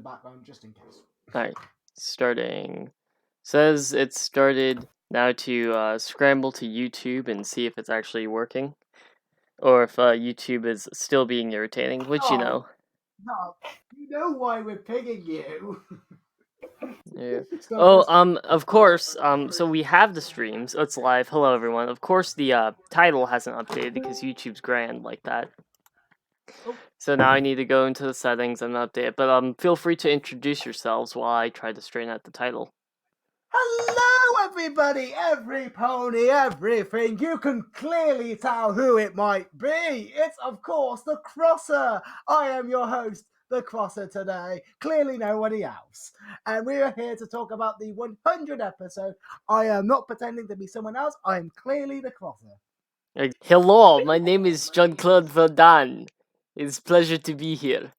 background just in case. Alright, starting. Says it started. Now to scramble to YouTube and see if it's actually working. Or if YouTube is still being irritating, which you know. No, you know why we're pinging you. Yeah. So Of course, so we have the streams. It's live. Hello, everyone. Of course, the title hasn't updated because YouTube's grand like that. So now I need to go into the settings and update it. But feel free to introduce yourselves while I try to straighten out the title. Hello, everybody, every pony, everything. You can clearly tell who it might be. It's, of course, the Crosser. I am your host, the Crosser, today. Clearly nobody else. And we are here to talk about the 100th episode. I am not pretending to be someone else. I am clearly the Crosser. Hello, my name is Jean-Claude Verdun. It's a pleasure to be here.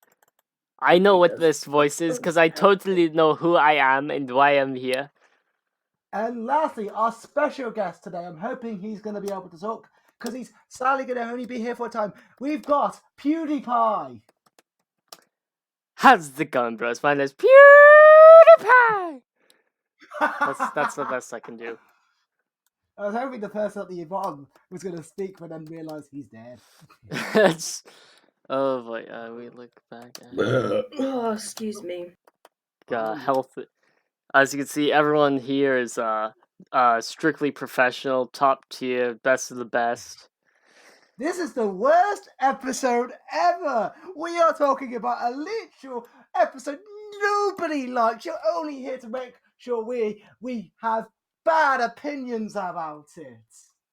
I know what this voice is because I totally know who I am and why I'm here. And lastly, our special guest today, I'm hoping he's going to be able to talk because he's sadly going to only be here for a time. We've got PewDiePie. How's it going, bros? My name's PewDiePie! That's the best I can do. I was hoping the person at the bottom was going to speak, but then realised he's dead. Oh boy, we look back at Oh, excuse me. health. As you can see, everyone here is strictly professional, top tier, best of the best. This is the worst episode ever. We are talking about a literal episode nobody likes. You're only here to make sure we have bad opinions about it.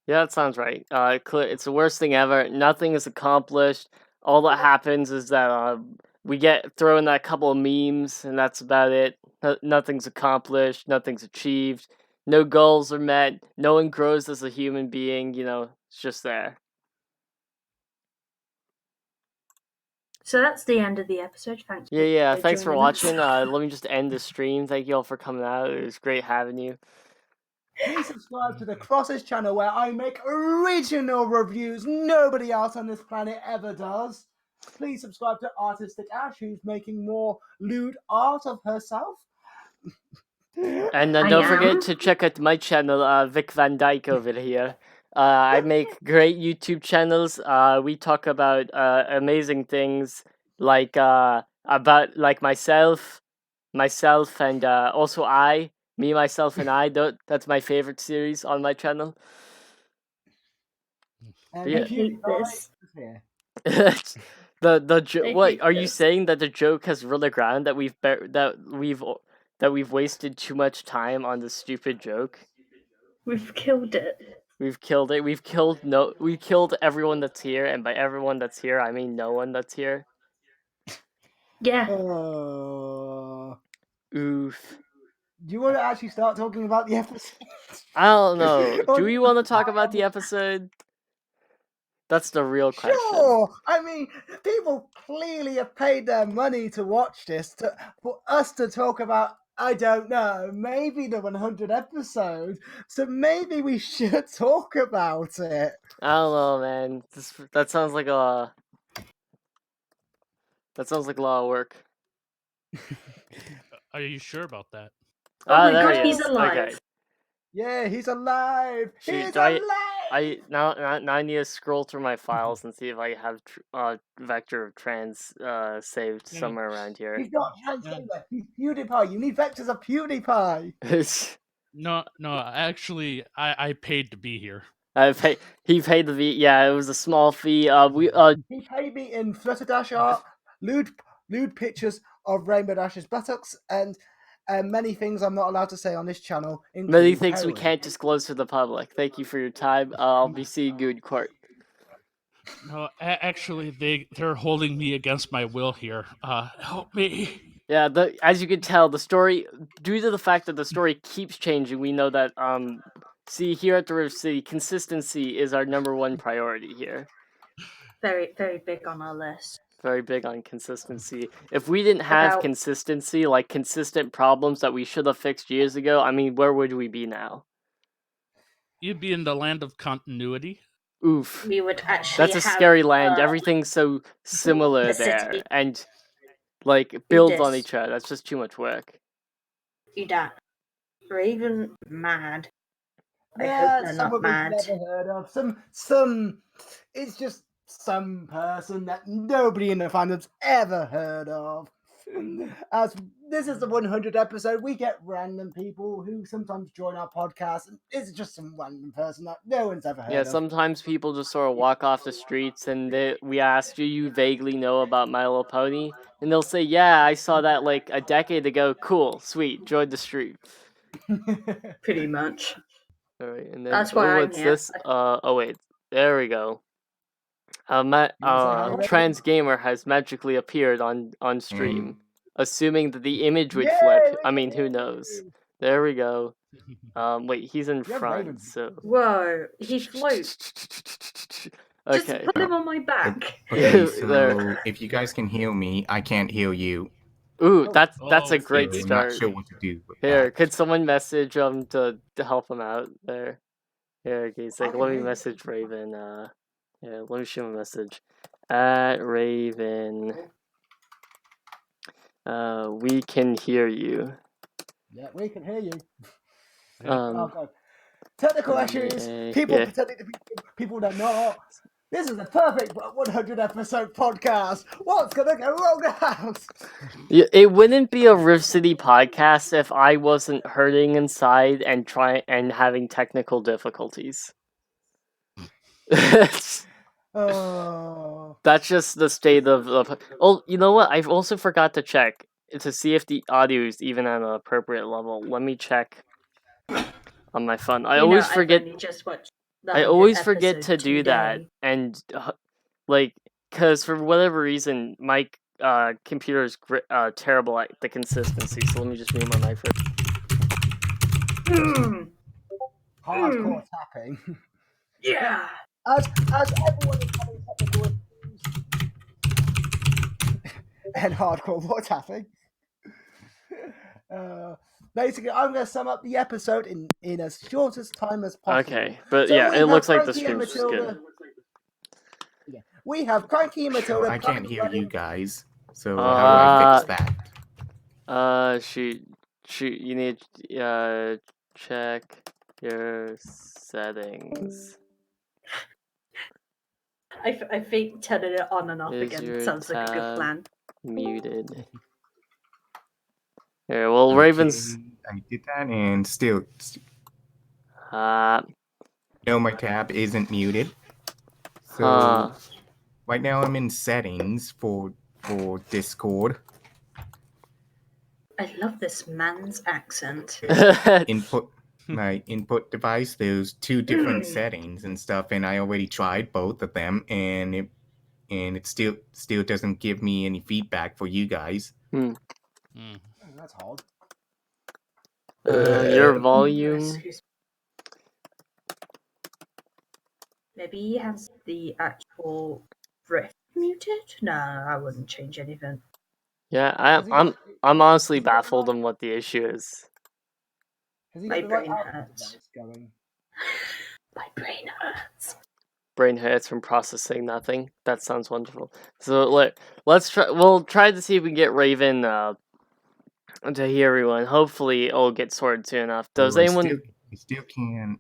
Yeah, that sounds right. It's the worst thing ever. Nothing is accomplished. All that happens is that we get thrown that couple of memes, and that's about it. Nothing's accomplished. Nothing's achieved. No goals are met. No one grows as a human being. You know, it's just there. So that's the end of the episode. Thanks. Yeah. Thanks for joining us. watching. Let me just end the stream. Thank you all for coming out. It was great having you. Please subscribe to the Crosses channel where I make original reviews nobody else on this planet ever does. Please subscribe to Artistic Ash, who's making more lewd art of herself. And don't forget to check out my channel, Vic Van Dyke over here. I make great YouTube channels. We talk about amazing things like about like myself, and also me, myself, and I. That's my favorite series on my channel. And Yeah. I hate this. What are you saying that the joke has really ground that we've wasted too much time on this stupid joke? We've killed it. We've killed it. We killed everyone that's here, and by everyone that's here, I mean no one that's here. Yeah. Oof. Do you want to actually start talking about the episode? I don't know. Do we want to talk about the episode? That's the real question. Sure. I mean, people clearly have paid their money to watch this, for us to talk about, I don't know, maybe the 100th episode. So maybe we should talk about it. I don't know, man. That sounds like a lot of work. Are you sure about that? Oh my god, he's alive. Okay. Yeah, he's alive. Shoot, alive. Now I need to scroll through my files and see if I have Vector of Trans saved somewhere around here. He's not Trans. He's PewDiePie. You need vectors of PewDiePie. No. Actually, I paid to be here. He paid the fee. Yeah, it was a small fee. He paid me in Flutterdash art, lewd pictures of Rainbow Dash's buttocks, and many things I'm not allowed to say on this channel. Many things we can't disclose to the public. Thank you for your time. I'll be seeing you in court. No, actually, they're holding me against my will here. Help me. Yeah, as you can tell, the story, due to the fact that the story keeps changing, we know that see, here at the River City, consistency is our #1 priority here. Very, very big on our list. Very big on consistency. If we didn't have consistency, like consistent problems that we should have fixed years ago, I mean, where would we be now? You'd be in the land of continuity. Oof. We would actually That's a scary land. Everything's so similar there. And like build on this. each other. That's just too much work. You that. Raven mad. I hope Yeah, they're someone not mad. we've never heard of. Some. It's just some person that nobody in the fandom's ever heard of. As this is the 100th episode, we get random people who sometimes join our podcast, and it's just some random person that no one's ever heard Yeah, of. sometimes people just sort of walk off the streets and we ask, do you vaguely know about My Little Pony? And they'll say, yeah, I saw that like a decade ago. Cool, sweet, joined the street. Pretty much. All right, and then That's why I'm what's here. this? Oh wait, there we go. wanna say hi, Ray? Trans gamer has magically appeared on stream, assuming that the image would Yay, flip. we I mean, can who hear knows? you. There we go. Wait, he's in You have front, Raven. so Whoa, he floats. Just okay. put him on my back. Okay, There. so if you guys can heal me, I can't heal you. Ooh, Oh. that's a Oh, great So I'm start. not sure what to do with Here, that. could someone message to help him out there? Here, he's like, I let can me hear you. message Raven. Yeah, let me shoot him a message. At Raven. We can hear you. Yeah, we can hear you. Yeah. Oh god. Technical issues. People yeah. pretending to be people they're not. This is the perfect 100 episode podcast. What's gonna go wrong now? It wouldn't be a Rift City podcast if I wasn't hurting inside and having technical difficulties. Oh. That's just the state of the. Oh, you know what? I've also forgot to check to see if the audio is even at an appropriate level. Let me check on my phone. I always forget. I've only just watched the I 100th always forget to episode do that, today. and like, cause for whatever reason, my computer is terrible at the consistency. So let me just mute my mic for. Hardcore tapping. Yeah. As everyone is having technical issues. And hardcore what's happening? Basically, I'm going to sum up the episode in as short as time as possible. Okay, but So yeah, we it have looks like the Cranky and stream's good. Matilda. Yeah, we have Cranky and So Matilda. I can't planning hear you wedding. guys. So how do I fix that? Shoot, you need check your settings. I think turning it on and off Is again your sounds like a good tab plan. muted? Here, well, Raven's. Okay, I did that, and still, Uh, no, my tab isn't muted. So huh. right now I'm in settings for Discord. I love this man's accent. Input my input device. There's two different settings and stuff, and I already tried both of them, and it still doesn't give me any feedback for you guys. Mm. Oh, that's hard. Your volume. Excuse me. Maybe he has the actual riff muted? No, I wouldn't change anything. Yeah, Has he got- I'm honestly has he got the baffled right- on what the issue is. Has he My got the right brain output hurts. device going? My brain hurts. Brain hurts from processing nothing. That sounds wonderful. So let's try. We'll try to see if we can get Raven to hear everyone. Hopefully, it'll get sorted soon enough. Does So anyone? I still can't.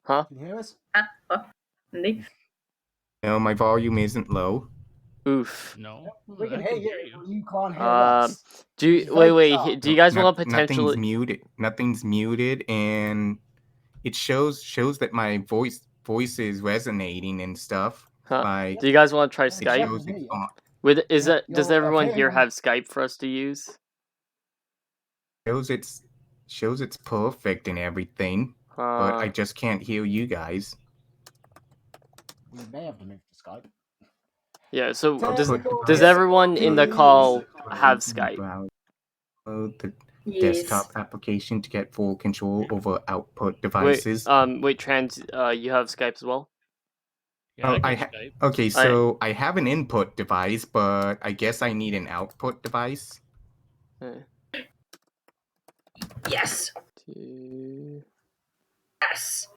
Huh? Can you hear us? Nick? No, my volume isn't low. Oof. No, We can I hear can you. hear you. You can't hear Um, us. Do you It's wait? very Wait. bizarre. Do you guys want to Nothing's potentially? muted. Nothing's muted, and it shows that my voice is resonating and stuff. Huh. Like Do you guys want to try it Skype? shows it's on. Is Yeah, it? Does you're everyone okay, here man. have Skype for us to use? Shows it's perfect and everything, but I just can't hear you guys. We may have to move to Skype. Yeah. So Technical does everyone in the issues. call have Skype? Load the Yes. desktop application to get full control over output Wait. devices. Wait. Trans. You have Skype as well? Yeah, Oh, I I can ha- Skype. Okay, so I have an input device, but I guess I need an output device. Yes. Two. Yes.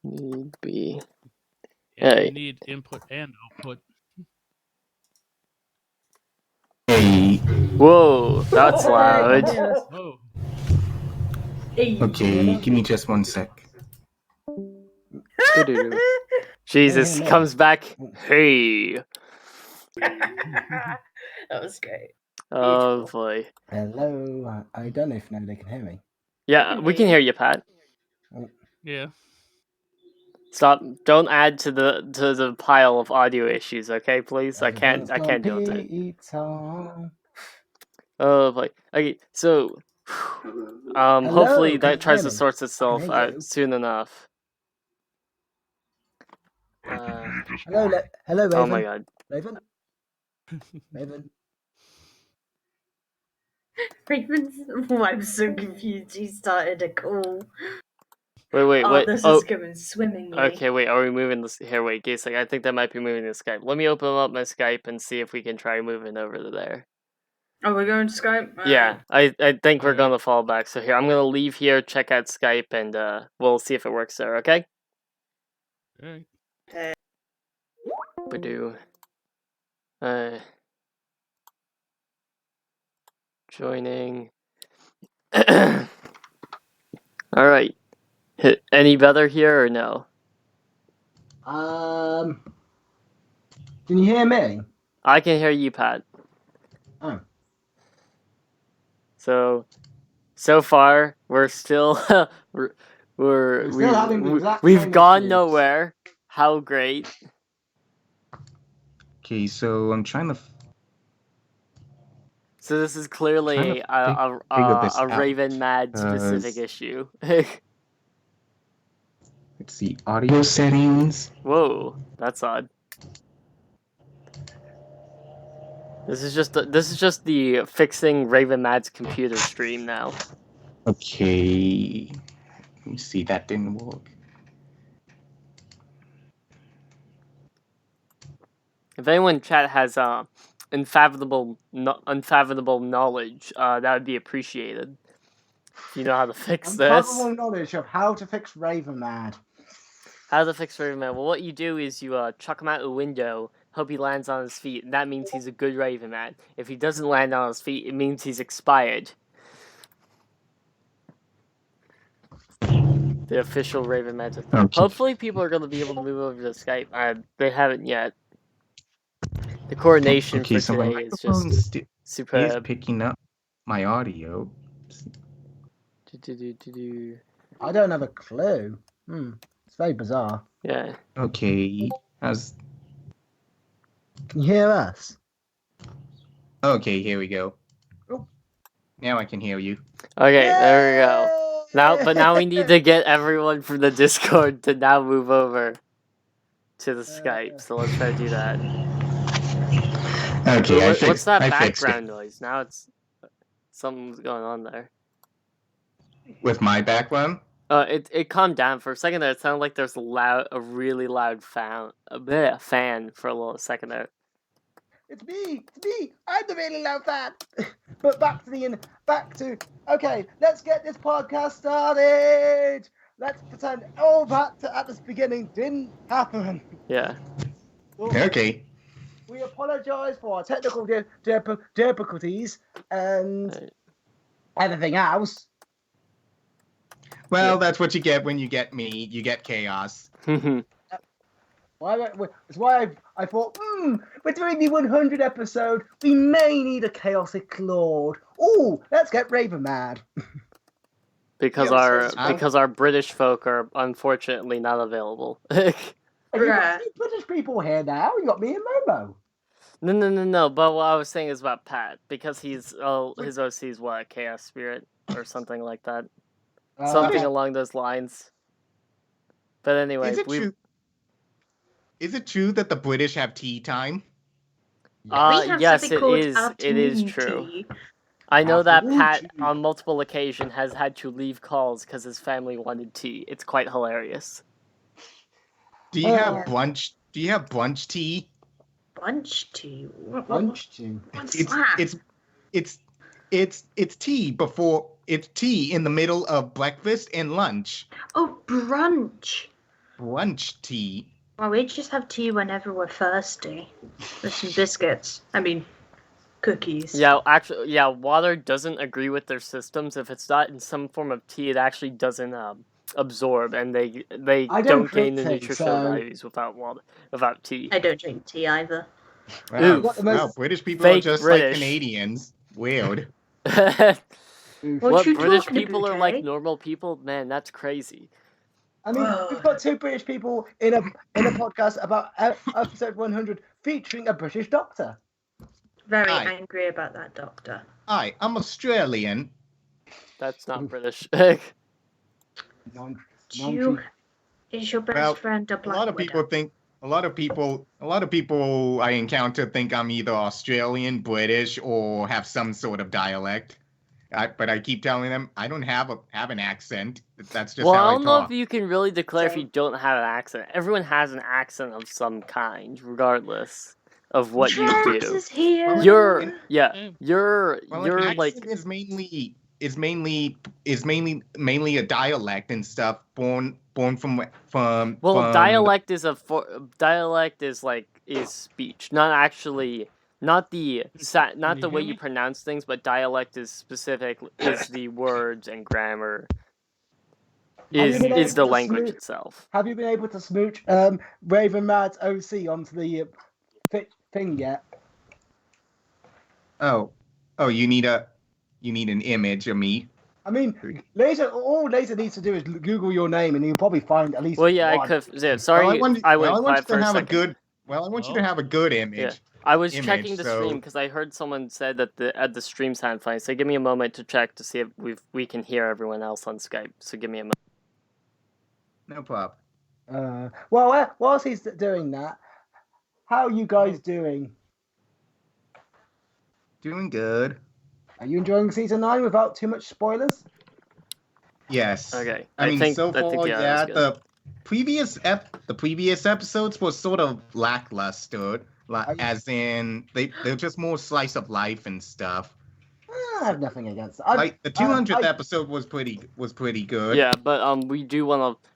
Need be. Yeah, Hey. you need input and output. Hey, Whoa, that's Oh, loud. yes. Whoa. Hey. okay, give me just one sec. Doo-doo-doo. Jesus, he me. comes back. Hey. That was great. Oh Beautiful. boy. Hello. I don't know if now they can hear me. Yeah, we can hear you, Pat. Yeah. Stop! Don't add to the pile of audio issues, okay? Please, I can't deal with it. Pizza. Oh boy. Okay, so Hello, hopefully can that you tries hear to me? sort I itself can hear out you. soon enough. Hello, hello, Raven. Oh my god. Raven. Raven. Raven's. Oh, I'm so confused. He started a call. Wait, Oh, what? this Oh, is going swimmingly. okay, wait, are we moving this here? Wait, Gaysec, I think that might be moving the Skype. Let me open up my Skype and see if we can try moving over to there. Oh, we're going to Skype? Yeah, I think we're Alright. gonna fall back. So here, I'm gonna leave here, check out Skype, and we'll see if it works there, okay? Alright. Badoo. Joining. Alright. Any better here or no? Can you hear me? I can hear you, Pat. Oh. So far, we're still We're still having the exact we've same gone issues. nowhere. How great! Okay, so I'm trying to So this is clearly Trying to figure this a out, Raven Mad specific 'cause- issue. let's see, audio settings. Whoa, that's odd. This is just the fixing Raven Mad's computer stream now. Okay, let me see, that didn't work. If anyone in chat has unfathomable knowledge, that would be appreciated. If you know how to fix this. Unfathomable knowledge of how to fix Raven Mad. How to fix Raven Man? Well, what you do is you chuck him out a window, hope he lands on his feet, and that means he's a good Raven Man. If he doesn't land on his feet, it means he's expired. The official Raven Man. Okay. Hopefully people are going to be able to move over to Skype. They haven't yet. The coordination Okay, for so my today is microphone just is superb. picking up my audio. I don't have a clue. It's very bizarre. Yeah. Okay, how's... Can you hear us? Okay, here we go. Oh. Now I can hear you. Okay, there we go. Now we need to get everyone from the Discord to now move over to the Skype. So let's try to do that. Okay, What's that I fixed it. background noise? Now it's something's going on there. With my background? It calmed down for a second there. It sounded like there's a really loud fan for a little second there. It's me. I'm the really loud fan. But back to okay. Let's get this podcast started. Let's pretend all that at the beginning didn't happen. Yeah. Okay. We apologise for our technical difficulties and everything else. Well, that's what you get when you get me. You get chaos. It's why I thought, we're doing the 100 episode. We may need a chaotic lord. Oh, let's get Raven Mad. because our British folk are unfortunately not available. You got any British people here now. You got me and Momo. No. But what I was saying is about Pat because his OC is what, Chaos Spirit or something like that. Something along those lines. But anyway, Is it true that the British have tea time? Yes, it is. It is true. I know that Pat, on multiple occasions, has had to leave calls because his family wanted tea. It's quite hilarious. Do you have brunch? Do you have brunch tea? Brunch tea. Brunch tea. It's tea before. It's tea in the middle of breakfast and lunch. Oh, brunch. Brunch tea. Well, we just have tea whenever we're thirsty. With some biscuits. I mean, cookies. Yeah, actually, yeah, water doesn't agree with their systems. If it's not in some form of tea, it actually doesn't absorb, and they I don't don't gain drink the tea, nutritional so- values without tea. I don't drink tea either. Ooh. What the most- Wow, British people are Fake just British. like Canadians. Weird. What What you British talking people about, are like Jay? normal people? Man, that's crazy. I mean, we've got two British people in a podcast about episode 100 featuring a British doctor. Very Hi. angry about that doctor. Hi, I'm Australian. That's not British. Non- Do you, is your best Well, friend a A black lot of people widow? think. A lot of people I encounter think I'm either Australian, British, or have some sort of dialect. But I keep telling them I don't have an accent. That's just Well, how I I don't know talk. if you can really declare if Same. you don't have an accent. Everyone has an accent of some kind, regardless of what you Trax do. is here. Well, You're Yeah. you're Well, you're an like accent is mainly a dialect and stuff born from well, dialect is dialect is like is speech, not actually not the not you the way hear you me? pronounce things, but dialect is specific is the words and grammar Have you been is able the to language smooth- itself. Have you been able to smooch Raven Mad's OC onto the thing yet? Oh, you need an image of me. I mean, all Laser needs to do is Google your name, and you'll probably find at least. Well, yeah, I one. could. Yeah, sorry, Well, I went I want quiet you for to a have second. I want you to have a good image. Yeah. I was image, checking the stream so- because I heard someone said that the stream sound fine. So give me a moment to check to see if we can hear everyone else on Skype. So give me a moment. No problem. Well, whilst he's doing that, how are you guys doing? Doing good. Are you enjoying season 9 without too much spoilers? Yes. Okay, I mean, think so far, yeah, yeah. that's good. The previous episodes were sort of lackluster, Are you- as in they're just more slice of life and stuff. I have nothing against it. Like the 200th I- episode was pretty good. Yeah, but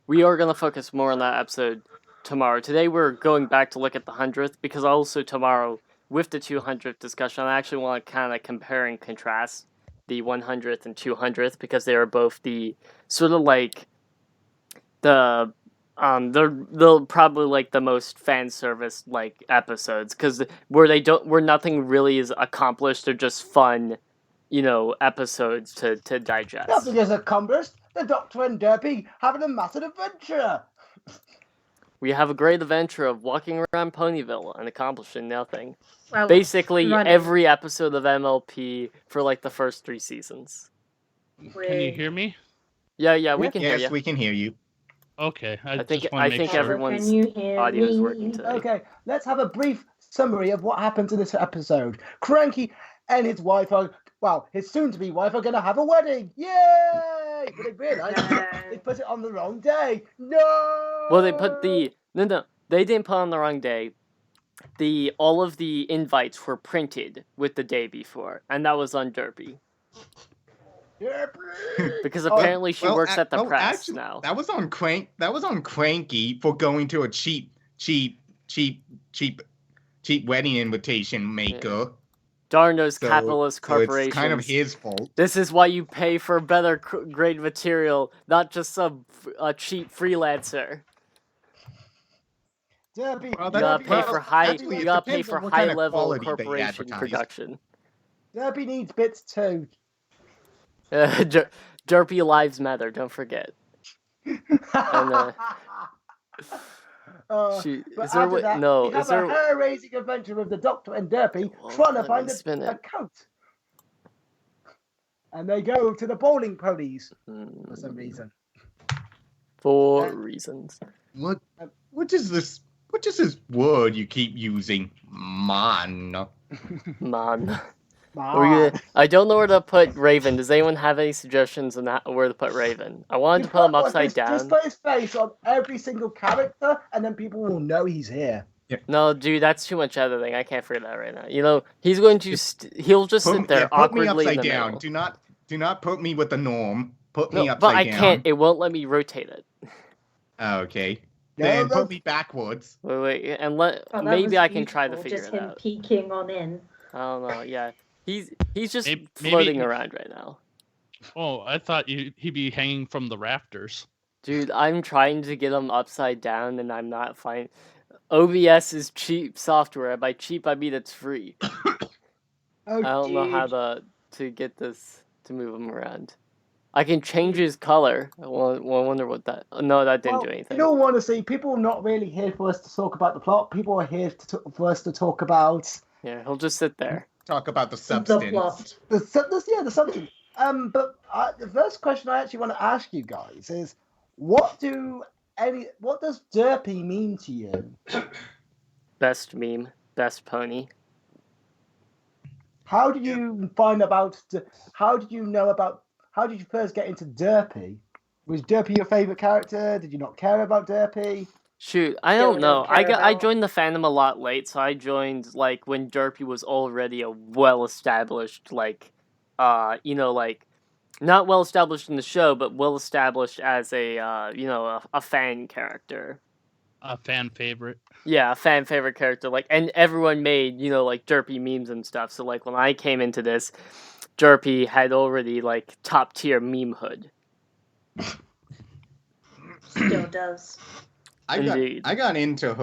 we are gonna focus more on that episode tomorrow. Today we're going back to look at the 100th because also tomorrow with the 200th discussion, I actually want to kind of compare and contrast the 100th and 200th because they are both the sort of like the they're probably like the most fan service like episodes because where nothing really is accomplished. They're just fun, episodes to digest. Nothing is accomplished. The Doctor and Derpy having a massive adventure. We have a great adventure of walking around Ponyville and accomplishing nothing. Well, Basically, running. every episode of MLP for like the first 3 seasons. Can you hear me? Yeah, we can hear Yes, you. we can hear you. Okay. I think- just want I to make think sure. everyone's Can you hear audio is me? working today. Okay, let's have a brief summary of what happens in this episode. Cranky and his wife his soon-to-be wife are going to have a wedding. Yay! But they realised they put it on the wrong day. No! Well, they put no, they didn't put on the wrong day. All of the invites were printed with the day before, and that was on Derpy because apparently she works at the press actually, now. That was on Cranky for going to a cheap wedding invitation maker. Darn those So- capitalist So corporations. it's kind of his fault. This is why you pay for better grade material, not just some cheap freelancer. Derpy, Well, You that- gotta pay for high. actually, You it gotta pay depends for on what kind of high-level quality they corporation advertise. production. Derpy needs bits too. Derpy lives matter. Don't forget. She, But is there after wa- that, no? we have Is there? a hair-raising adventure with the Doctor and Derpy Well, trying to let find me spin a it. coat. And they go to the bowling ponies for some reason. For reasons. What is this? What is this word you keep using? Man. Man. Ah. I don't know where to put Raven. Does anyone have any suggestions on where to put Raven? I wanted to put him upside Just down. put his face on every single character, and then people will know he's here. No, dude, that's too much editing. I can't figure that right now. He's going to. He'll just sit there Put me awkwardly in upside the down. middle. Do not put me with the norm. Put me No, upside but I down. can't. It won't let me rotate it. Oh, okay. Then no. put me backwards. Wait, and Oh, that maybe was I can try to beautiful, figure just it him out. peeking on in. I don't know. Yeah, he's just Maybe- floating around right now, Oh, I thought he'd be hanging from the rafters. dude. I'm trying to get him upside down, and I'm not finding. OBS is cheap software. By cheap, I mean it's free. Oh, I don't know how dude. to get this to move him around. I can change his color. I wonder what that. No, that didn't well, do anything. in all honesty, people are not really here for us to talk about the plot. People are here for us to talk about Yeah, he'll just sit there. Talk about the The substance. plot. the substance. But the first question I actually want to ask you guys is, what does Derpy mean to you? Best meme, best pony. How did you find about? How did you know about? How did you first get into Derpy? Was Derpy your favorite character? Did you not care about Derpy? Shoot, I Still don't know. don't care I about- joined the fandom a lot late, so I joined like when Derpy was already a well-established like not well-established in the show, but well-established as a a fan character. A fan favorite. Yeah, a fan favorite character. Like, and everyone made like Derpy memes and stuff. So like when I came into this, Derpy had already like top tier meme hood. Still does. Indeed. I got into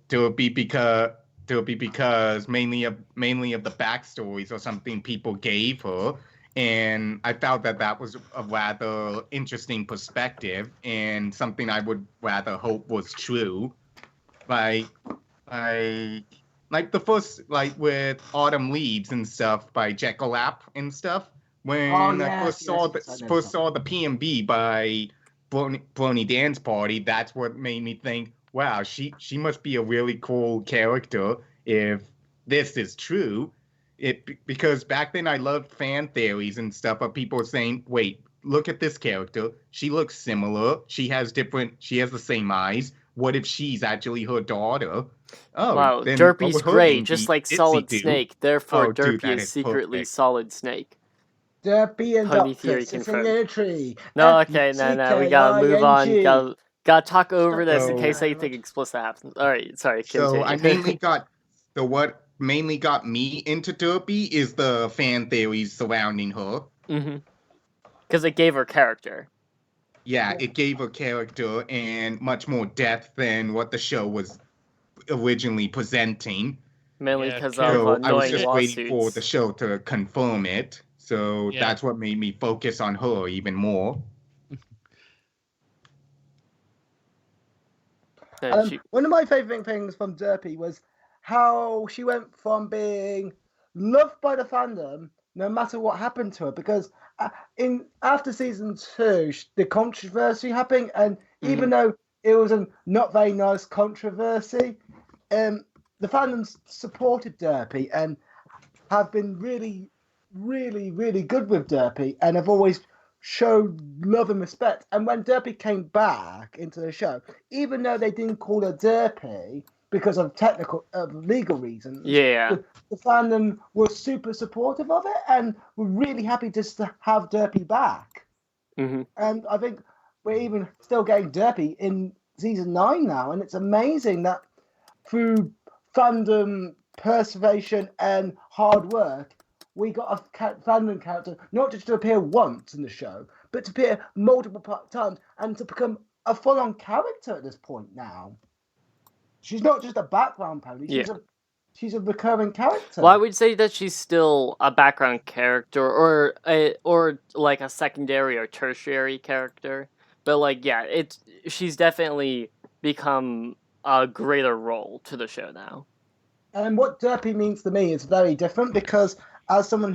Derpy because mainly of the backstories or something people gave her, and I felt that was a rather interesting perspective and something I would rather hope was true. Like the first, like with Autumn Leaves and stuff by Jekyllap and stuff. When I first saw the PMB by Brony Dance Party, that's what made me think, wow, she must be a really cool character if this is true. Because back then I loved fan theories and stuff of people saying, wait, look at this character. She looks similar. She has the same eyes. What if she's actually her daughter? Oh, Wow, then Derpy's what would her gray, name just be? like Itzy Solid do? Snake. Therefore, Oh, dude, Derpy that is is secretly perfect. Solid Snake. Derpy and Pony Doctor theory sitting confirmed. in a tree. No, okay, no, we gotta move on. Gotta talk over this in So- case anything explicit happens. All right, sorry, So continue. what mainly got me into Derpy is the fan theories surrounding her. Because it gave her character. Yeah, it gave her character and much more depth than what the show was originally presenting. Mainly Yeah, because Karen. of So I was annoying just waiting for the lawsuits. show to confirm it. So Yeah. that's what made me focus on her even more. One of my favorite things from Derpy was how she went from being loved by the fandom no matter what happened to her, because after season 2 the controversy happened, and even though it was a not very nice controversy, the fandom supported Derpy and have been really, really, really good with Derpy and have always showed love and respect. And when Derpy came back into the show, even though they didn't call her Derpy because of legal reasons, Yeah. the fandom was super supportive of it and were really happy just to have Derpy back. Mhm. And I think we're even still getting Derpy in season 9 now, and it's amazing that through fandom perseveration and hard work, we got a fandom character not just to appear once in the show, but to appear multiple times and to become a full-on character at this point now. She's not just a background pony; she's a recurring character. Well, I would say that she's still a background character, or like a secondary or tertiary character. But like, yeah, she's definitely become a greater role to the show now. And what Derpy means to me is very different, because as someone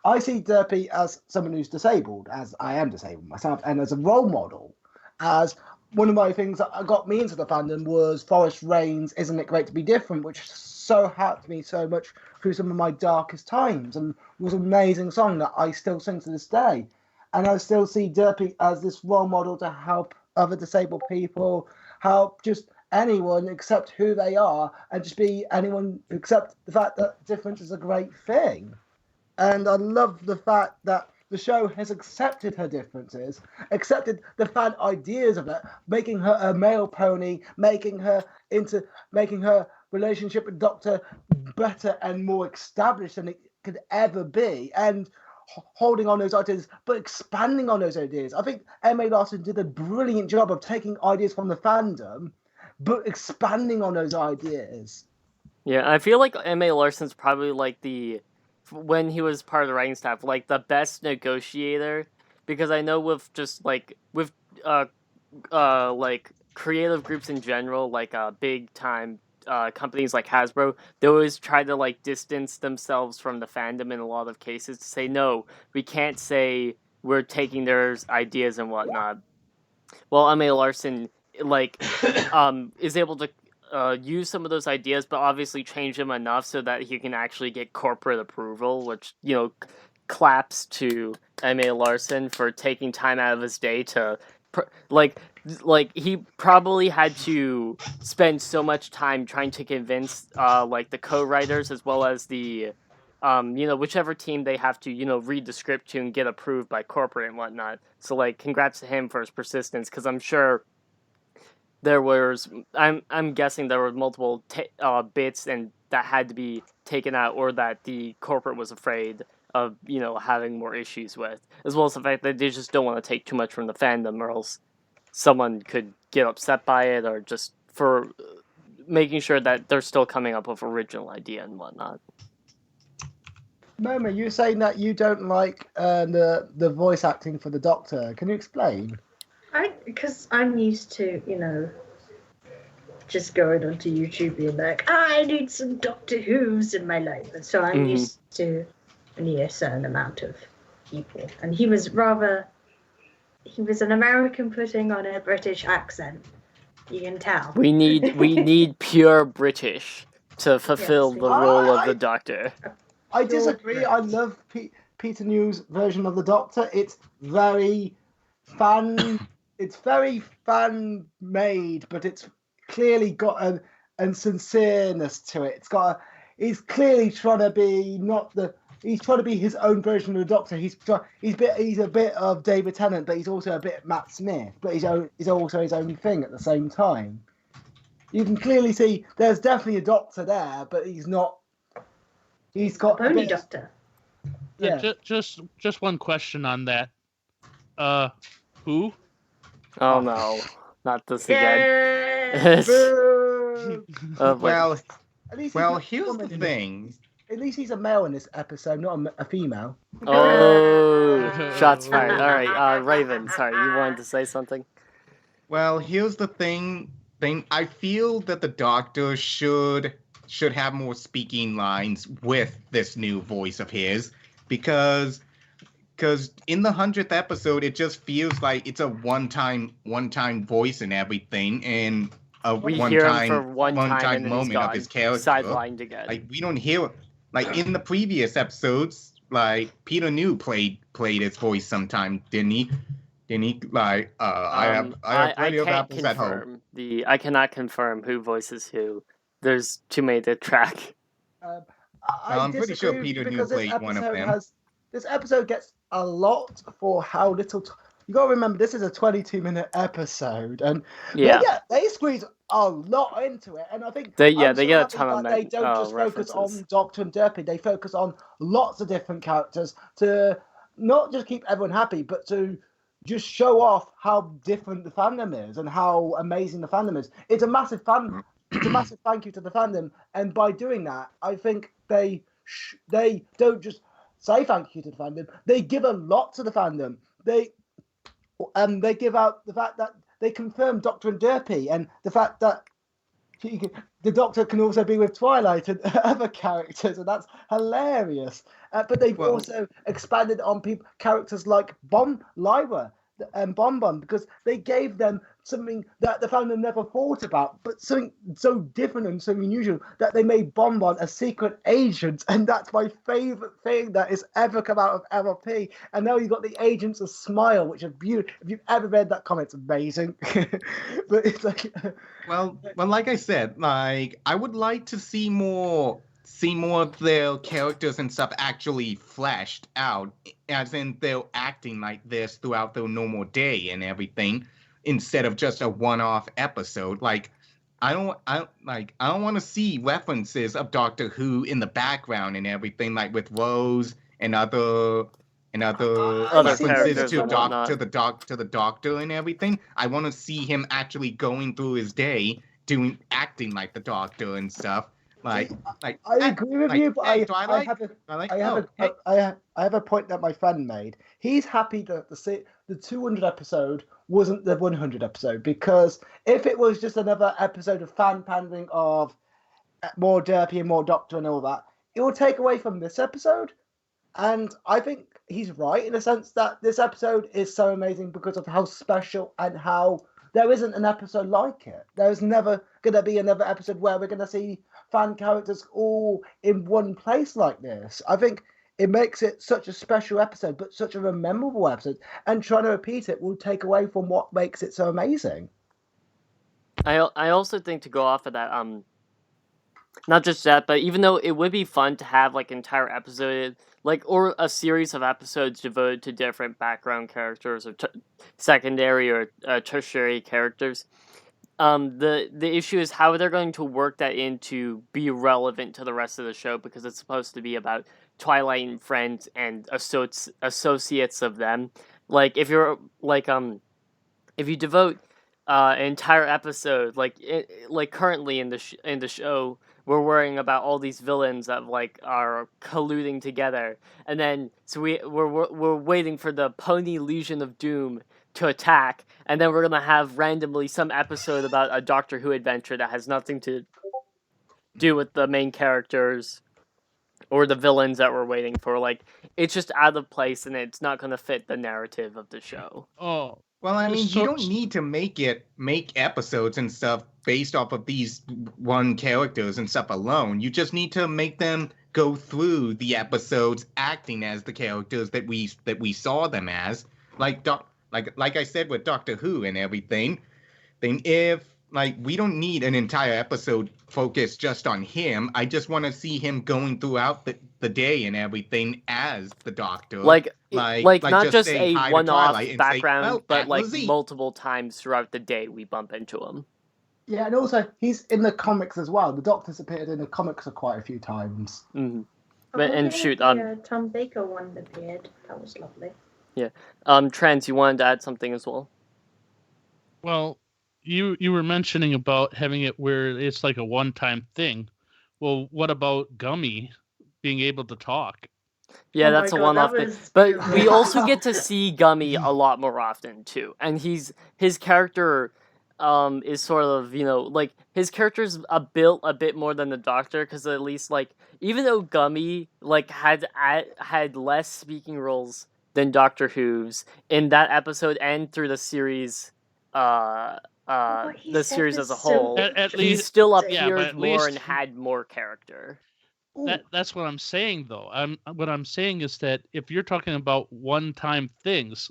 I see Derpy as someone who's disabled, as I am disabled myself, and as a role model. As one of my things that got me into the fandom was Forest Rain's "Isn't It Great to Be Different," which so helped me so much through some of my darkest times, and was an amazing song that I still sing to this day. And I still see Derpy as this role model to help other disabled people, help just anyone accept who they are, and just be anyone accept the fact that difference is a great thing. And I love the fact that the show has accepted her differences, accepted the fan ideas of it, making her a male pony, making her relationship with Doctor better and more established than it could ever be, and holding on those ideas, but expanding on those ideas. I think M.A. Larson did a brilliant job of taking ideas from the fandom, but expanding on those ideas. Yeah, I feel like M.A. Larson's probably like when he was part of the writing staff, like the best negotiator, because I know with just like with like creative groups in general, like big time companies like Hasbro, they always try to like distance themselves from the fandom in a lot of cases to say no, we can't say we're taking their ideas and whatnot. Well, M.A. Larson like is able to use some of those ideas, but obviously change them enough so that he can actually get corporate approval, which, you know, claps to M.A. Larson for taking time out of his day to, like he probably had to spend so much time trying to convince, like, the co-writers as well as the, you know, whichever team they have to, you know, read the script to and get approved by corporate and whatnot. So, like, congrats to him for his persistence, because I'm sure there was, I'm guessing there were multiple bits and that had to be taken out, or that the corporate was afraid of, you know, having more issues with, as well as the fact that they just don't want to take too much from the fandom, or else someone could get upset by it, or just for making sure that they're still coming up with original idea and whatnot. Momo, you're saying that you don't like the voice acting for the Doctor. Can you explain? Because I'm used to, you know, just going onto YouTube being like, I need some Doctor Who's in my life. And so I'm used to only a certain amount of people. And he was an American putting on a British accent. You can tell. We need pure British to fulfill the role of the Doctor. I disagree. I love Peter New's version of the Doctor. It's very fan made, but it's clearly got a sincereness to it. He's clearly trying to be he's trying to be his own version of the Doctor. He's a bit of David Tennant, but he's also a bit Matt Smith, but he's also his own thing at the same time. You can clearly see there's definitely a Doctor there, but he's not. He's got a pony Doctor. Yeah. Just one question on that. Who? Oh no, not this again. Well, here's the thing. At least he's a male in this episode, not a female. Oh, shots fired. All right, Raven, sorry, you wanted to say something? Well, here's the thing. I feel that the Doctor should have more speaking lines with this new voice of his, because in the 100th episode, it just feels like it's a one-time voice and everything, and we hear him for one time moment of his character. Sidelined again. Like, we don't hear, like, in the previous episodes, like, Peter New played his voice sometime, didn't he? Like, I have plenty of apples at home. I cannot confirm who voices who. There's too many to track. I'm pretty sure Peter New played one of them. This episode gets a lot for how little. You got to remember, this is a 22-minute episode, and they squeeze a lot into it. And I think they get a ton of. They don't just focus on Doctor and Derpy. They focus on lots of different characters to not just keep everyone happy, but to just show off how different the fandom is and how amazing the fandom is. It's a massive thank you to the fandom, and by doing that, I think they don't just say thank you to the fandom. They give a lot to the fandom. They give out the fact that they confirm Doctor and Derpy, and the fact that the Doctor can also be with Twilight and other characters, and that's hilarious. But they've also expanded on characters like Lyra and Bonbon, because they gave them something that the fandom never thought about, but something so different and so unusual, that they made Bonbon a secret agent, and that's my favourite thing that has ever come out of LRP. And now you've got the Agents of Smile, which are beautiful. If you've ever read that comic, it's amazing. But it's like, well, like I said, like, I would like to see more see more of their characters and stuff actually fleshed out, as in they're acting like this throughout their normal day and everything, instead of just a one-off episode. Like, I don't want to see references of Doctor Who in the background and everything, like with Rose and other Other references characters to and whatnot. to the Doctor and everything. I want to see him actually going through his day acting like the Doctor and stuff. I agree with you, but I have a point that my friend made. He's happy that the 200 episode wasn't the 100 episode, because if it was just another episode of fan pandering of more Derpy and more Doctor and all that, it will take away from this episode. And I think he's right in the sense that this episode is so amazing because of how special and how there isn't an episode like it. There's never going to be another episode where we're going to see fan characters all in one place like this. I think it makes it such a special episode, but such a memorable episode. And trying to repeat it will take away from what makes it so amazing. I also think, to go off of that, not just that, but even though it would be fun to have like an entire episode, like, or a series of episodes devoted to different background characters or secondary or tertiary characters, the issue is how they're going to work that in to be relevant to the rest of the show, because it's supposed to be about Twilight and friends and associates of them. Like, if you're like if you devote an entire episode, like currently in the show, we're worrying about all these villains that like are colluding together, and then so we're waiting for the Pony Legion of Doom to attack, and then we're gonna have randomly some episode about a Doctor Who adventure that has nothing to do with the main characters or the villains that we're waiting for. Like, it's just out of place, and it's not gonna fit the narrative of the show. Oh, well, I mean, So- you don't need to make episodes and stuff based off of these one characters and stuff alone. You just need to make them go through the episodes acting as the characters that we saw them as. Like I said with Doctor Who and everything. Then if like we don't need an entire episode focused just on him. I just want to see him going throughout the day and everything as the Doctor. Like not just say a hi to one-off Twilight and say, background, "Well, but that like was he." multiple times throughout the day we bump into him. Yeah, and also he's in the comics as well. The Doctor's appeared in the comics quite a few times. Mm-hmm. Oh, And yeah, shoot, the Tom Baker one appeared. That was lovely. Trans, you wanted to add something as well? well, you were mentioning about having it where it's like a one-time thing. Well, what about Gummy being able to talk? Yeah, Oh my that's a God, one-off that thing. was But beautiful. we also get to see Gummy a lot more often too, and his character is sort of, like, his character's built a bit more than the Doctor, because at least, like, even though Gummy like had less speaking roles than Doctor Who's in that episode and through the series, what he the said series was as a so whole, At he least- still yeah, appeared but at more and least- had more character. That's what I'm saying, though. What I'm saying is that if you're talking about one-time things,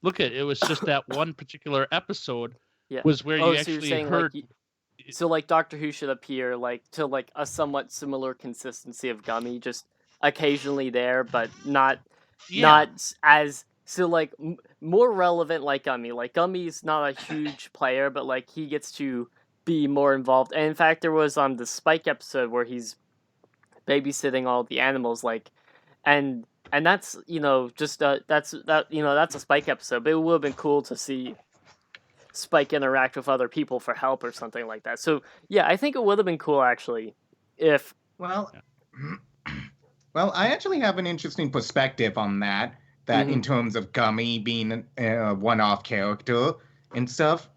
look at it was just that one particular episode Yeah. was where Oh, you so actually you're saying heard. like Doctor Who should appear like to like a somewhat similar consistency of Gummy, just occasionally there, but not as like more relevant like Gummy. Like, Gummy's not a huge player, but like he gets to be more involved. And in fact, there was the Spike episode where he's babysitting all the animals, like, and that's just that's a Spike episode, but it would have been cool to see Spike interact with other people for help or something like that. So yeah, I think it would have been cool actually if Well, well, I actually have an interesting perspective on that. That in terms of Gummy being a one-off character and stuff,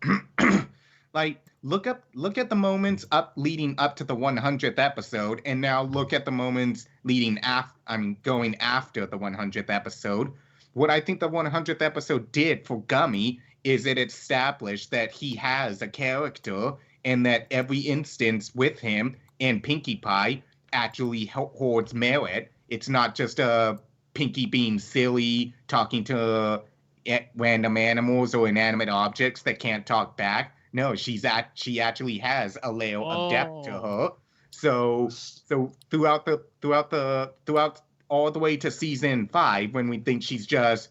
like look at the moments leading up to the 100th episode, and now look at the moments going after the 100th episode. What I think the 100th episode did for Gummy is it established that he has a character, and that every instance with him and Pinkie Pie actually holds merit. It's not just Pinkie being silly, talking to random animals or inanimate objects that can't talk back. No, she actually has a layer of depth to her. So throughout all the way to season 5, when we think she's just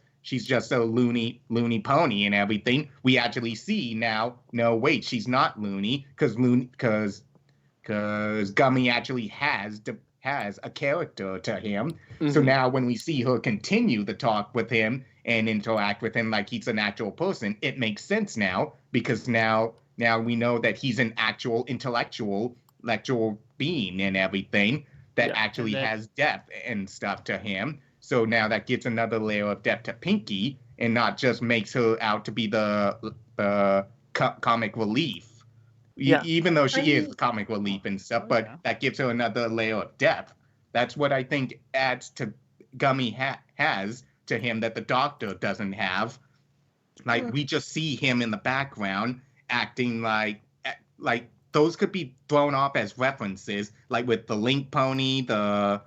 a loony pony and everything, we actually see now, no, wait, she's not loony, because Gummy actually has a character to him. Mm-hmm. So now when we see her continue the talk with him and interact with him like he's an actual person, it makes sense now, because now we know that he's an actual intellectual being and everything that actually has depth and stuff to him. So now that gives another layer of depth to Pinky, and not just makes her out to be the comic relief. Even though she is comic relief and stuff, but that gives her another layer of depth. That's what I think adds to Gummy has to him that the Doctor doesn't have. Like, we just see him in the background acting like those could be thrown off as references, like with the Link pony, the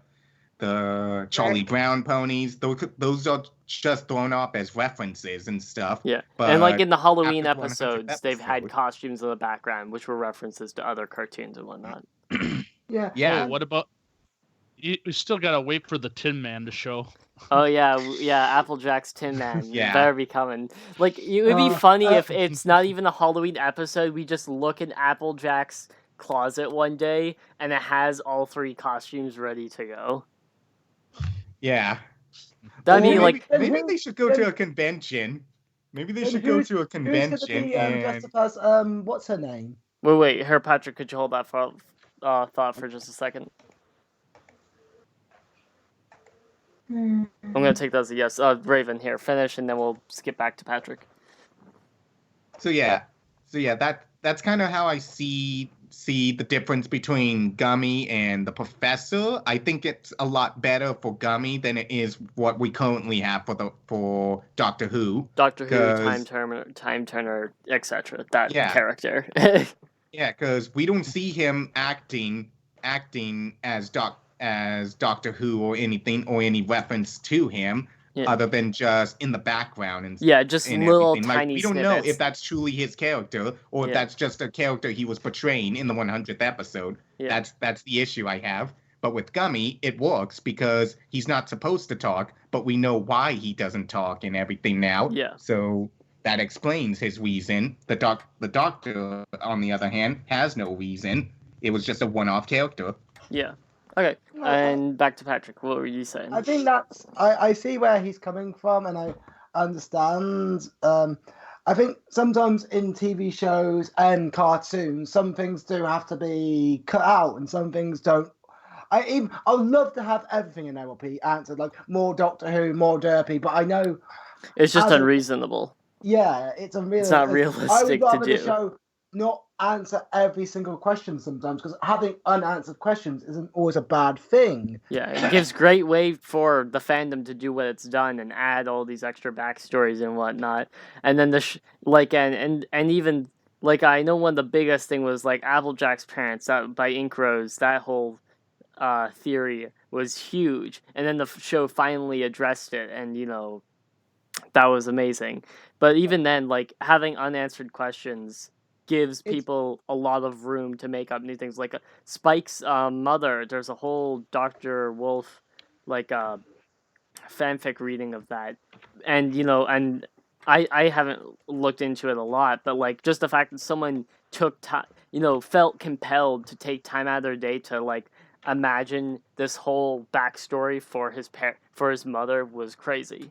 Charlie Brown ponies. Those are just thrown off as references and stuff. Yeah, but and like in the Halloween after the 100th episodes, they've had episode- costumes in the background, which were references to other cartoons and whatnot. Yeah. Yeah. Oh, what about? We still gotta wait for the Tin Man to show. Oh yeah, Applejack's Tin Man. Yeah. Better be coming. Like, it would be funny if it's not even a Halloween episode. We just look in Applejack's closet one day, and it has all 3 costumes ready to go. Yeah. That'd Or be like, maybe they should go to a convention. Maybe they should go to a Who's convention going to be and dressed up as what's her name? wait, Patrick, could you hold that thought for just a second? I'm gonna take that as a yes. Raven, here, finish, and then we'll skip back to Patrick. So that's kind of how I see the difference between Gummy and the Professor. I think it's a lot better for Gummy than it is what we currently have for Doctor Who. Doctor Who, 'Cause- Time Turner, etc. That Yeah. character. Yeah, because we don't see him acting as Doctor Who or anything, or any reference to him, Yeah. other than just in the background and Yeah, just and little everything. Like, tiny we don't know snippets. if that's truly his character or if Yeah. that's just a character he was portraying in the 100th episode. Yeah. That's the issue I have. But with Gummy, it works because he's not supposed to talk, but we know why he doesn't talk and everything now. Yeah. So that explains his reason. The Doctor, on the other hand, has no reason. It was just a one-off character. Yeah. Okay. No, And back to Patrick. What were you saying? I think that's I see where he's coming from, and I understand. I think sometimes in TV shows and cartoons, some things do have to be cut out, and some things don't. I'd love to have everything in LP answered, like more Doctor Who, more Derpy, but I know, It's just as a- unreasonable. yeah, it's unrealistic. It's not I realistic would rather to the do. show not answer every single question sometimes, because having unanswered questions isn't always a bad thing. Yeah, it gives great way for the fandom to do what it's done and add all these extra backstories and whatnot. And then and even like, I know one of the biggest thing was like Applejack's parents by Ink Rose. That whole theory was huge, and then the show finally addressed it, and that was amazing. But even then, like, having unanswered questions gives It's- people a lot of room to make up new things. Like Spike's mother, there's a whole Dr. Wolf fanfic reading of that, and and I haven't looked into it a lot, but like, just the fact that someone took time, felt compelled to take time out of their day to like imagine this whole backstory for his mother was crazy.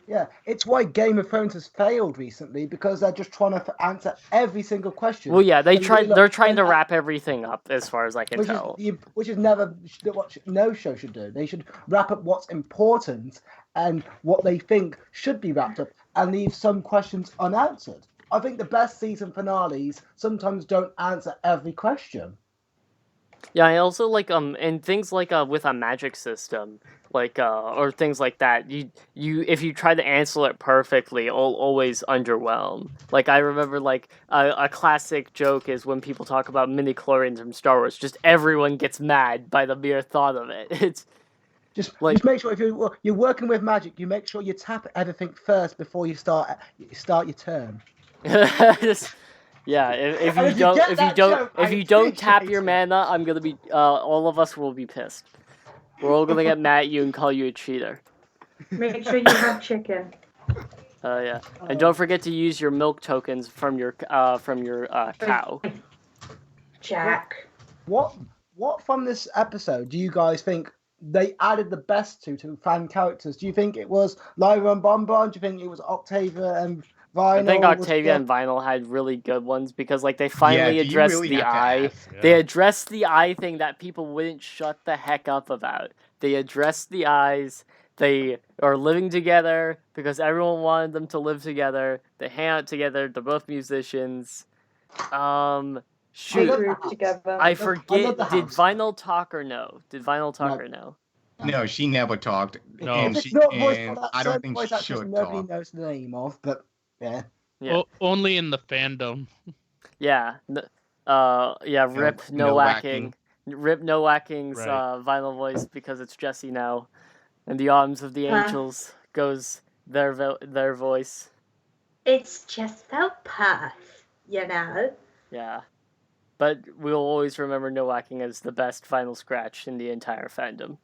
Yeah, it's why Game of Thrones has failed recently, because they're just trying to answer every single question. Well, yeah, And really, they're like, trying to and- wrap everything up, as far as I can tell. which is never what no show should do. They should wrap up what's important and what they think should be wrapped up, and leave some questions unanswered. I think the best season finales sometimes don't answer every question. Yeah, I also like and things like with a magic system, like or things like that. You if you try to answer it perfectly, it'll always underwhelm. Like, I remember like a classic joke is when people talk about midi-chlorians from Star Wars. Just everyone gets mad by the mere thought of it. It's Just Like- make sure if you're working with magic, you make sure you tap everything first before you start your turn. just, Yeah, if And you if you don't, get if you that don't, joke, if I you don't tap appreciate your it. mana, I'm gonna be, all of us will be pissed. We're all gonna get mad at you and call you a cheater. Make sure you have chicken. Yeah, and don't forget to use your milk tokens from your cow. Jack. What from this episode do you guys think they added the best to fan characters? Do you think it was Lyra and Bonbon? Do you think it was Octavia and Vinyl? I think Was Octavia the- and Vinyl had really good ones because like they finally do you addressed really the have to eye. ask? They Yeah. addressed the eye thing that people wouldn't shut the heck up about. They addressed the eyes. They are living together because everyone wanted them to live together. They hang out together. They're both musicians. Shoot, love Group the house. together. I love forget. the Did house. Vinyl talk or no? Did Vinyl talk No. or no? No, she never talked. No. And It's she, not voiced by and that I don't certain think voice she actress should nobody talk. knows the name of, but yeah. Yeah. Only in the fandom. Yeah. Rip no no whacking. Rip no whacking's Right. Vinyl voice because it's Jesse now. And the Arms of the Angels goes their voice. It's just so puff, you know. Yeah. But we'll always remember No Whacking as the best Final Scratch in the entire fandom.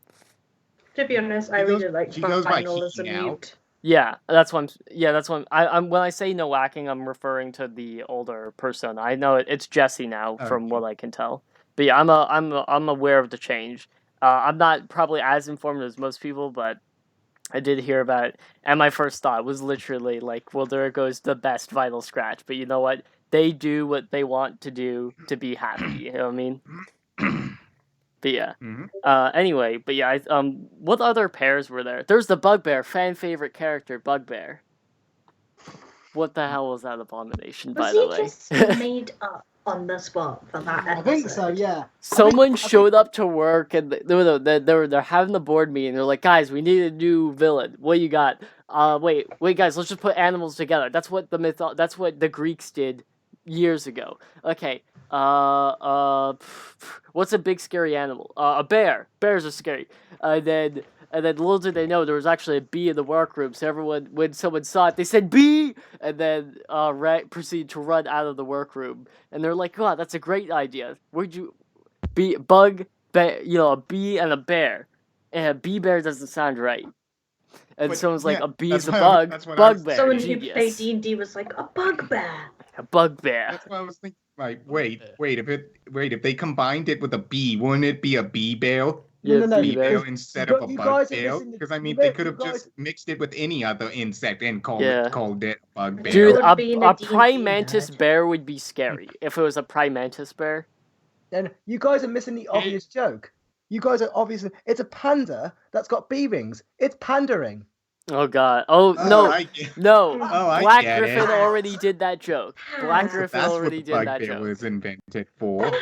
To be honest, I She goes- really like she goes by Vinyl as a he now. mute. Yeah, that's what I'm when I say No Whacking, I'm referring to the older persona. I know it's Jesse now from Okay. what I can tell. But yeah, I'm aware of the change. I'm not probably as informed as most people, but I did hear about it, and my first thought was literally like, well, there goes the best Vinyl Scratch. But you know what? They do what they want to do to be happy. You know what I mean? But yeah. Mhm. Anyway, but yeah. What other pairs were there? There's the Bugbear, fan favorite character, Bugbear. What the hell was that abomination, by Was the he way? just made up on the spot for that episode? I think so, yeah. Someone I think- showed up to work and they're having the board meeting. They're like, guys, we need a new villain. What you got? Wait, guys, let's just put animals together. That's what that's what the Greeks did years ago. Okay. What's a big scary animal? A bear. Bears are scary. And then little did they know there was actually a bee in the workroom. So everyone, when someone saw it, they said bee, and then proceeded to run out of the workroom. And they're like, "God, that's a great idea. Where'd you a bee and a bear, and a bee bear doesn't sound right." And But, someone's like, yeah, "A bee that's is a what bug. that's what I was Bugbear, Someone who played genius. D&D was like, a bugbear. A bugbear." That's what I was thinking. Like, wait, if they combined it with a bee, wouldn't it be a bee bear? No, bee Bee bear. bear instead You of a guys bug are bear? missing the- Because I mean, you they guys- could have you just mixed it with any other insect and called Yeah. it bug bear. Dude, would a be in a D&D prime mantis nerd. bear would be scary if it was a prime mantis bear. Then you guys are missing the obvious joke. You guys are obviously it's a panda that's got bee rings. It's pandering. Oh god. Oh Oh, no. I get- No. Oh, I Black get Griffin it. already did that joke. Black So Griffin That's what already the did that bugbear joke. was invented for. The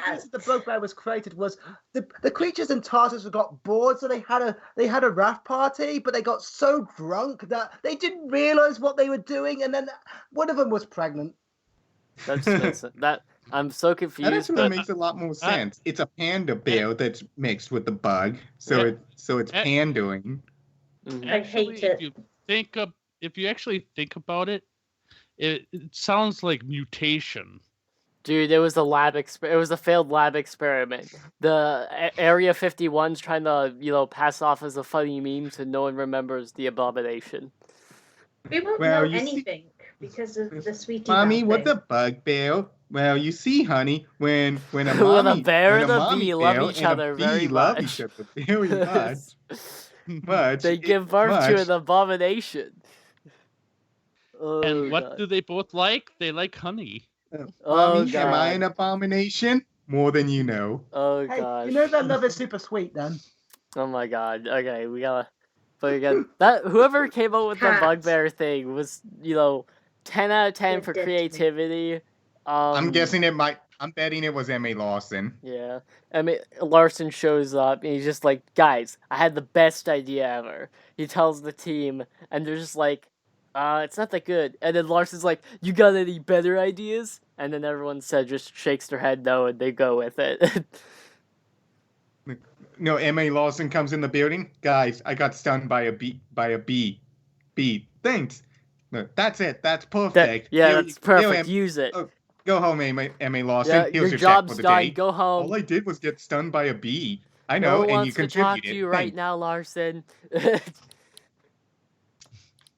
Ah, reason the bugbear was created was the creatures in Tartarus got bored, so they had a wrath party, but they got so drunk that they didn't realize what they were doing, and then one of them was pregnant. That's that. I'm so That confused. actually But makes a lot more sense. It's a panda bear that's mixed with the bug, so Yeah. it's pandering. Mhm. I hate it. If you actually think about it, it sounds like mutation. Dude, it was a it was a failed lab experiment. The Area 51's trying to, pass off as a funny meme so no one remembers the abomination. we won't Well, know you see- anything because of the sweetie. Mommy, Belle what's thing. a bugbear? Well, you see, honey, when a When a mommy, bear when and a mommy bee love bear each and a other bee very love much. each other very much. Much. They give birth to much. an abomination. Oh, And what God. do they both like? They like honey. Oh, Mommy, am I God. an abomination? More than you know. Oh Hey, gosh. you know that love is super sweet then. Oh my god. Okay, we gotta. But again, that whoever came up with the Cats. bugbear thing was, 10 out of 10 They're for dead to me. creativity. I'm guessing I'm betting it was Emmy Lawson. Yeah. I mean, Larson shows up and he's just like, guys, I had the best idea ever. He tells the team, and they're just like, it's not that good. And then Larson's like, you got any better ideas? And then everyone just shakes their head no, and they go with it. No, Emmy Lawson comes in the building. Guys, I got stung by a bee. Bee. Thanks. No, that's it. That's perfect. Yeah, Here that's you- here, perfect. Em- Use it. Oh, Go home, M.A. Lawson. Yeah, Here's your your check for job's the done. day. Go home. All I did was get stung by a bee. I No know, one and you wants to talk contributed. to you right Thanks. now, Larson.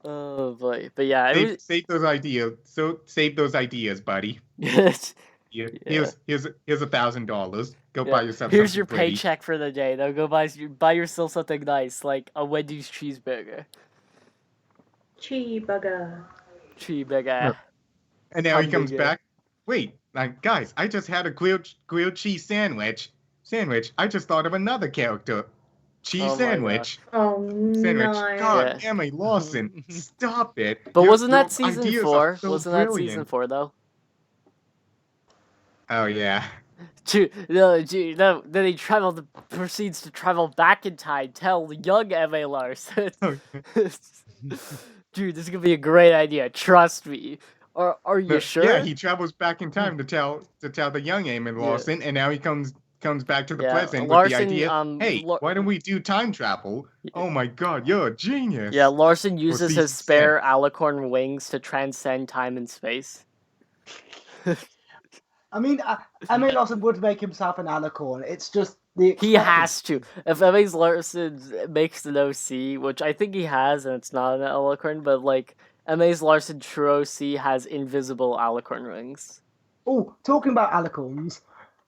Oh boy, but yeah, it Save those ideas. So save those ideas, buddy. was. Here, Yeah. here's $1,000. Go Yeah. buy yourself Here's something your pretty. paycheck for the day. Now go buy yourself something nice, like a Wendy's cheeseburger. Cheeseburger. Cheeseburger. And now he comes Hamburger. back. Wait, guys, I just had a grilled cheese sandwich. I just thought of another character. Cheese Oh my sandwich. Oh Sandwich. no. God, Yeah. M.A. Lawson, stop it. But Your- wasn't your that season ideas are 4? so Wasn't that brilliant. season 4 though? Oh yeah. Then he proceeds to travel back in time. Tell young M.A. Larson. Dude, this is gonna be a great idea. Trust me. Are you sure? Yeah, he travels back in time to tell the young M.A. Lawson, and now he comes back to the Yeah, present Larson, with the idea. Hey, Lar- why don't we do time travel? Oh my God, you're a genius. Yeah, Larson uses season his spare alicorn wings to transcend time and space. I mean, M.A. Lawson would make himself an alicorn. It's just the He has to. If M.A. Larson makes an OC, which I think he has, and it's not an alicorn, but like M.A. Larson True OC has invisible alicorn wings. Oh, talking about alicorns,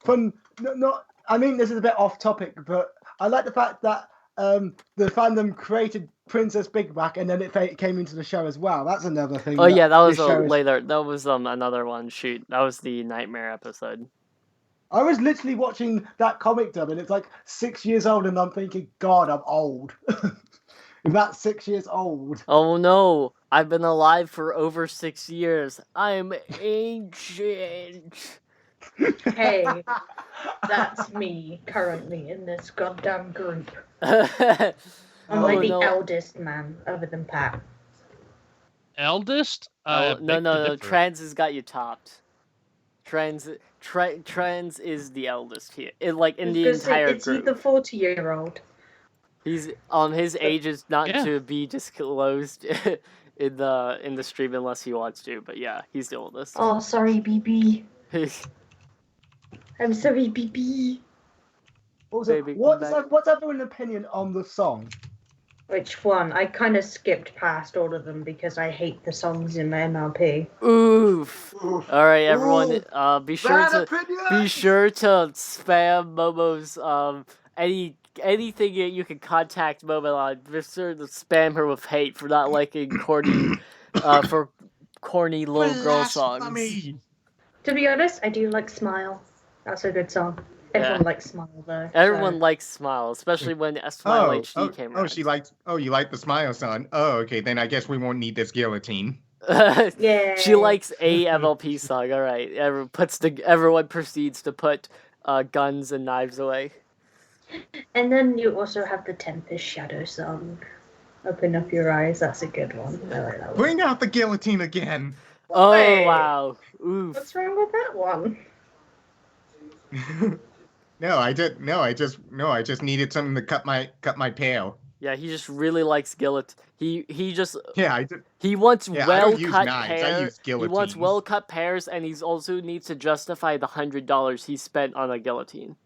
I mean, this is a bit off topic, but I like the fact that the fandom created Princess Big Mac, and then it came into the show as well. That's another thing. Oh yeah, that was this show is- later. That was another one. Shoot, that was the Nightmare episode. I was literally watching that comic dub, and it's like 6 years old, and I'm thinking, God, I'm old. That's 6 years old. Oh no, I've been alive for over 6 years. I'm ancient. Hey, that's me currently in this goddamn group. I'm Oh, like the no. eldest man, other than Pat. Eldest? Oh, no, beg no, to no. differ. Trans has got you topped. Trans is the eldest here. In the entire It's group. the 40-year-old. He's his age is not Yeah. to be disclosed in the stream unless he wants to. But yeah, he's the oldest. Oh, sorry, BB. I'm sorry, BB. Also, Baby, come what's back. everyone's opinion on the song? Which one? I kind of skipped past all of them because I hate the songs in my MLP. Oof. All right, everyone. Ooh, Be sure to spam Momo's anything that you can contact Momo on. Be sure to spam her with hate for not liking corny little girl songs. Blasphemy! To be honest, I do like Smile. That's a good song. Everyone likes Smile, though. Everyone so. likes Smile, especially when Smile HD came out. You like the Smile son? Oh, okay, then I guess we won't need this guillotine. Yeah. She likes a MLP song. All right, everyone proceeds to put guns and knives away. And then you also have the Tempest Shadow song. Open Up Your Eyes. That's a good one. I like that one. Bring out the guillotine again. Oh Hey. wow! Oof. What's wrong with that one? No, I just needed something to cut my pail. Yeah, he just really likes guillotine. Yeah, He wants I well don't use cut knives, I pears. use He wants guillotines. well cut pears, and he's also needs to justify the $100 he spent on a guillotine.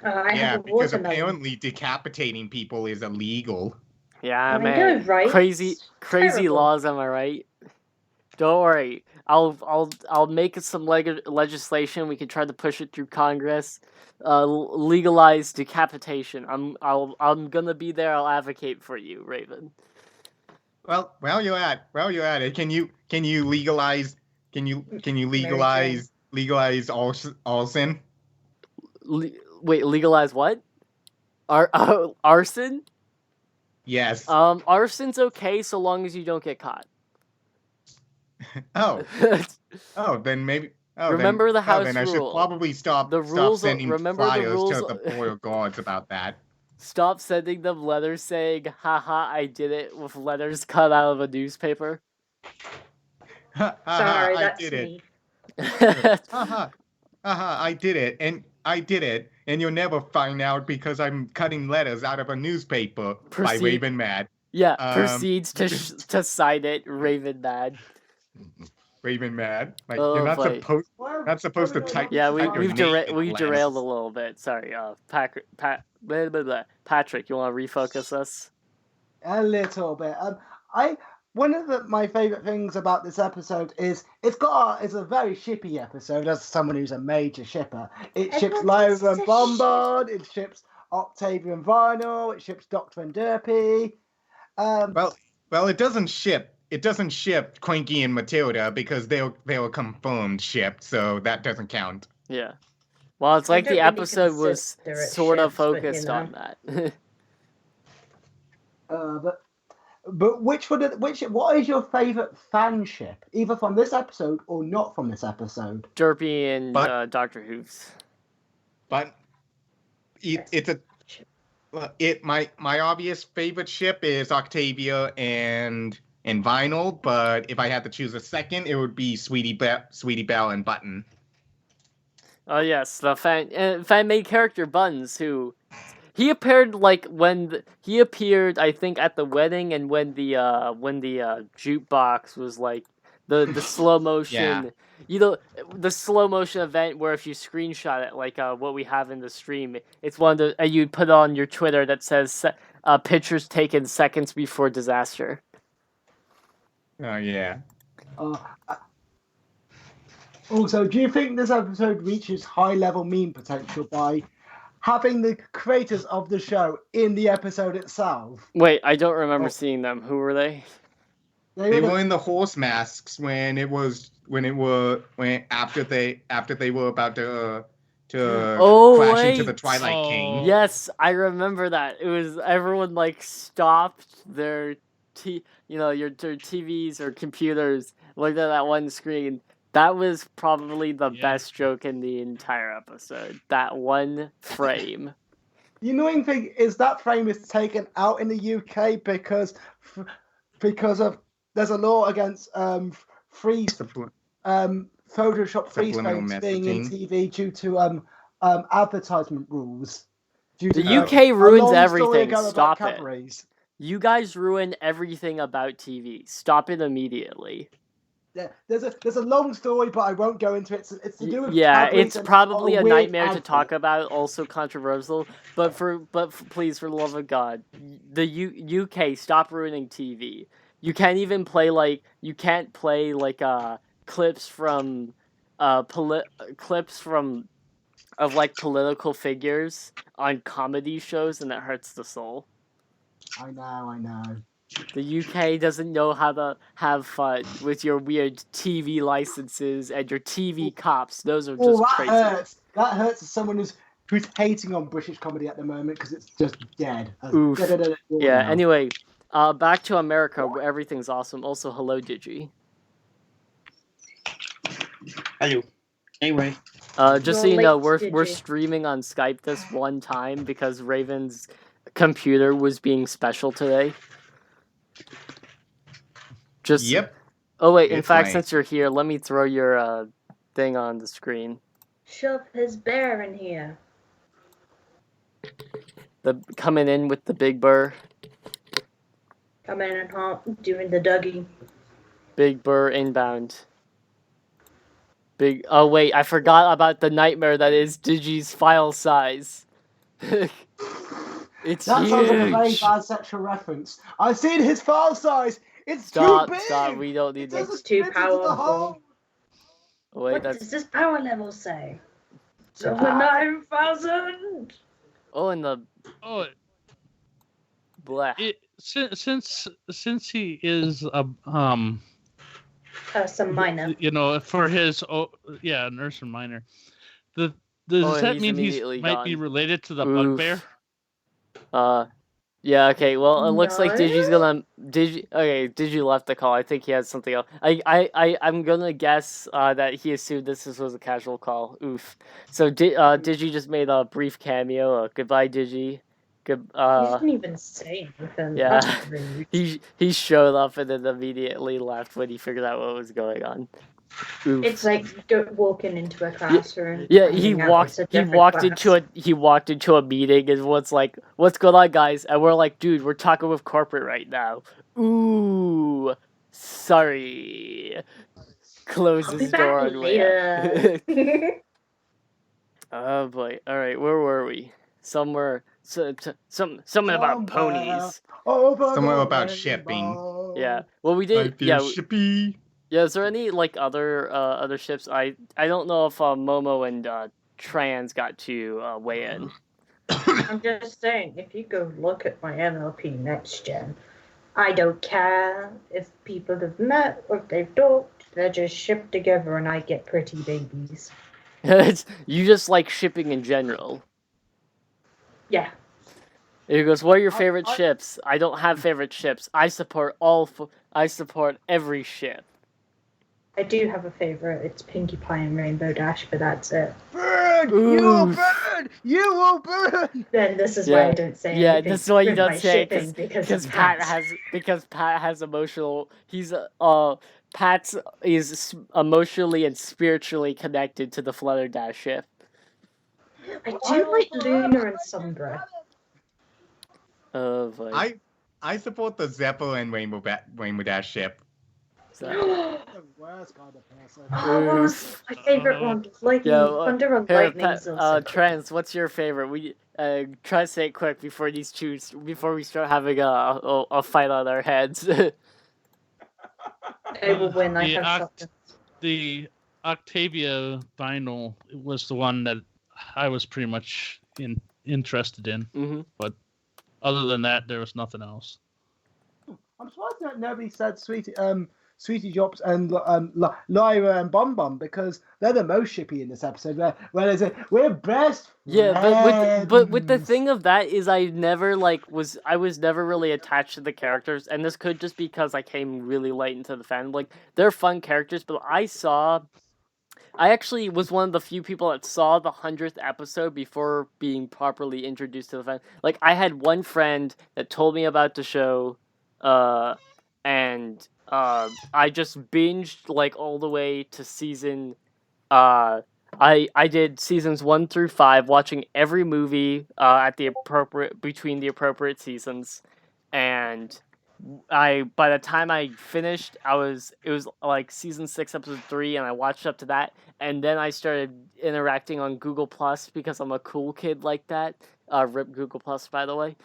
I yeah, have a because watermelon. apparently decapitating people is illegal. Yeah, I man. know, right? Crazy Terrible. laws. Am I right? Don't worry. I'll make some legislation. We can try to push it through Congress. Legalize decapitation. I'm gonna be there. I'll advocate for you, Raven. Well, while you're at it, can you legalize arson? Wait, legalize what? Arson? Yes. Arson's okay so long as you don't get caught. Oh, then maybe. Oh, Remember the house then I should rule. probably stop sending remember the flyers rules- to the royal guards about that. Stop sending them letters saying, haha, I did it, with letters cut out of a newspaper. Sorry, I that's did it. me. I did it, and you'll never find out because I'm cutting letters out of a newspaper by Proceed. Raven Mad. Yeah, Um, proceeds to sign it, Raven Mad. Raven mad. Like Oh, you're not boy. supposed not supposed to type. Yeah, type your we've name in we derailed a letters. little bit. Sorry, blah, blah, blah. Patrick, you want to refocus us? A little bit. One of my favorite things about this episode is it's a very shippy episode. As someone who's a major shipper, it ships Everyone's Lyra and a Bombard. It ships Octavia and Vinyl. It ships Doctor and Derpy. Well, it doesn't ship. It doesn't ship Quinky and Matilda because they were confirmed shipped, so that doesn't count. Yeah. Well, it's I like don't the really episode was consider it sort of ships, but, you focused know. on that. But what is your favorite fan ship, either from this episode or not from this episode? Derpy and But- Dr. Hooves. But my obvious favorite ship is Octavia and Vinyl. But if I had to choose a second, it would be Sweetie Belle and Button. Oh yes, the fan made character Buns, who he appeared like he appeared, I think, at the wedding, and when the jukebox was like the slow motion, the slow motion event where if you screenshot it, like what we have in the stream, it's one of the you put on your Twitter that says pictures taken seconds before disaster. Oh yeah. Also, do you think this episode reaches high-level meme potential by having the creators of the show in the episode itself? Wait, I don't remember seeing them. Who were they? They were in the horse masks after they were about to crash into the Twilight King. Yes, I remember that. It was everyone like stopped their their TVs or computers, looked at that one screen. That was probably the best joke in the entire episode. That one frame. The annoying thing is that frame is taken out in the UK because of there's a law against Photoshop freeze Subliminal frames being in messaging. TV due to advertisement rules. The UK ruins everything. Stop it. Cadbury's. You guys ruin everything about TV. Stop it immediately. Yeah, there's a long story, but I won't go into it. It's to do with Yeah, Cadbury's it's and probably a weird nightmare to advert. talk about. Also controversial, but please, for the love of God, the UK, stop ruining TV. You can't even play clips from of like political figures on comedy shows, and that hurts the soul. I know. The UK doesn't know how to have fun with your weird TV licenses and your TV cops. Those are just That crazy. hurts. That hurts as someone who's hating on British comedy at the moment because it's just dead. Oof. Yeah, Now. anyway, back to America where everything's awesome. Also, hello, Digi. Hello. Anyway, Just so You're you know, late, we're Digi. streaming on Skype this one time because Raven's computer was being special today. Just Yep. Oh wait, in It's fact, my- since you're here, let me throw your thing on the screen. Shove his bear in here. The coming in with the Big Burr. Come in and doing the Dougie. Big Burr inbound. Oh wait, I forgot about the nightmare that is Digi's file size. It's That sounds like a very huge. bad sexual reference. I've seen his file size. It's Stop, too big. stop. We don't need It this. doesn't too fit into the powerful. hole. Oh, wait, What that's does this power level say? Stop. 9,000. oh, and the Oh, bleh. since he is a Some minor. for his nurse and minor. Does Oh, and that he's mean he immediately might be gone. related to the Oof. bugbear? Yeah, okay. Well, it looks like No. Digi's gonna Digi left the call. I think he has something else. I'm gonna guess that he assumed this was a casual call. Oof. So Digi just made a brief cameo. Goodbye, Digi. Good. He didn't even say anything. yeah. That's rude. He showed up and then immediately left when he figured out what was going on. Oof. It's like walking into a classroom. Yeah, and he finding out walked. it's a He different walked class. into a meeting and was like, "What's going on, guys?" And we're like, "Dude, we're talking with corporate right now." Ooh, sorry. close I'll be his back door on the way out. later. Oh boy! All right, where were we? Somewhere, something about ponies. Over Somewhere the about shipping. rainbow. Yeah. Well, we I did. feel Yeah. shippy. Yeah. Is there any like other ships? I don't know if Momo and Trans got to weigh in. I'm just saying, if you go look at my MLP Next Gen, I don't care if people have met or if they've talked. They're just shipped together, and I get pretty babies. You just like shipping in general. Yeah. He goes, "What are your favorite I- ships?" I don't have favorite ships. I support I support every ship. I do have a favorite. It's Pinkie Pie and Rainbow Dash, but that's it. Burn! You will Oof. burn! You will burn! Then this is why Yeah. I don't say Yeah, anything. that's why you with don't my say it, shipping because because of Pat that. has emotional. He's Pat's is emotionally and spiritually connected to the Flutterdash ship. I do like Luna and Sunbreath. Oh boy. I support the Zeppel and Rainbow Dash ship. So, The worst kind of person. Oh, what was my favorite one? Lightning, yeah, Thunder and here, Lightning. Pat, Trans, what's your favorite? We try to say it quick before we start having a fight on our heads. I will win. I The have Oct- something. The Octavia vinyl was the one that I was pretty much interested in. hmm Other than that, there was nothing else. I'm surprised that nobody said Sweetie Drops and Lyra and Bum Bum, because they're the most shippy in this episode. Where they say we're best Yeah, but with the friends." thing of that is I never I was never really attached to the characters, and this could just be because I came really late into the fandom. Like, they're fun characters, but I actually was one of the few people that saw the 100th episode before being properly introduced to the fan. Like, I had one friend that told me about the show, and I just binged like all the way to season. I did seasons 1 through 5, watching every movie at the between the appropriate seasons, and by the time I finished, it was like season 6, episode 3, and I watched up to that, and then I started interacting on Google Plus because I'm a cool kid like that. Rip Google Plus, by the way.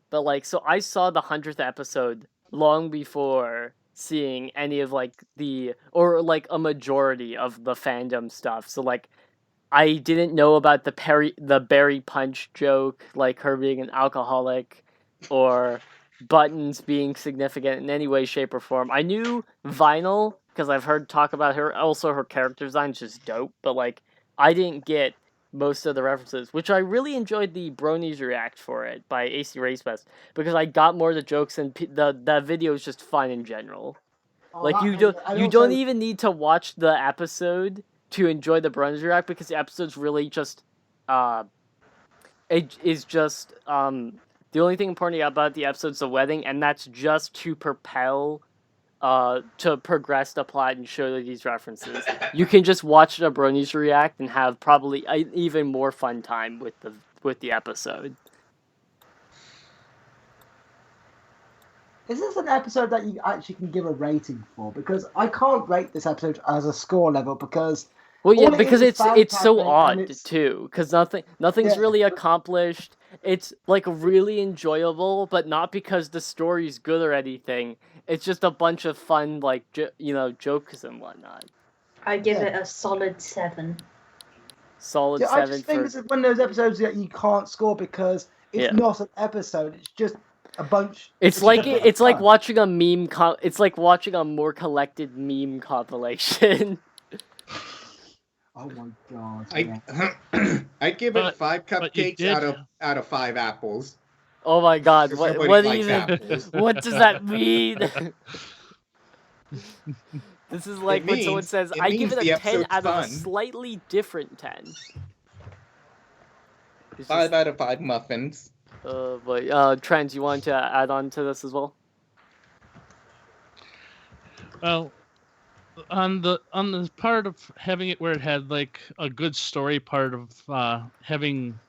But like, so I saw the 100th episode long before seeing any of like or like a majority of the fandom stuff. So like, I didn't know about the Berry Punch joke, like her being an alcoholic, or Buttons being significant in any way, shape, or form. I knew Vinyl because I've heard talk about her. Also, her character design's just dope. But like, I didn't get most of the references, which I really enjoyed the Bronies React for it by AC Racebest, because I got more of the jokes, and the video is just fun in general. Oh, Like, that- you and don't also- even need to watch the episode to enjoy the Bronies React, because the episode's really just it is just the only thing important about the episode's the wedding, and that's just to propel to progress the plot and show these references. You can just watch the Bronies React and have probably an even more fun time with the episode. Is this an episode that you actually can give a rating for? Because I can't rate this episode as a score level because Well, yeah, all it because is fan it's so tapping, odd and it's- too. Because nothing's Yeah. really accomplished. It's like really enjoyable, but not because the story's good or anything. It's just a bunch of fun, like jokes and whatnot. I give Yeah. it a solid 7. Solid Yeah, I 7 just think for. this is one of those episodes that you can't score because it's Yeah. not an episode. It's just a bunch. It's like just it's like fun. watching a meme. It's like watching a more collected meme compilation. Oh my god! Yeah. I'd give But- it 5 but you cupcakes did- out of 5 apples. Oh my god! Because What nobody likes even? apples. What does that mean? This is like when someone means- says, it "I give means it the a 10 episode's out of a fun. slightly different 10." It's 5 just- out of 5 muffins. but Trent, you want to add on to this as well? Well, on the part of having it where it had like a good story part of having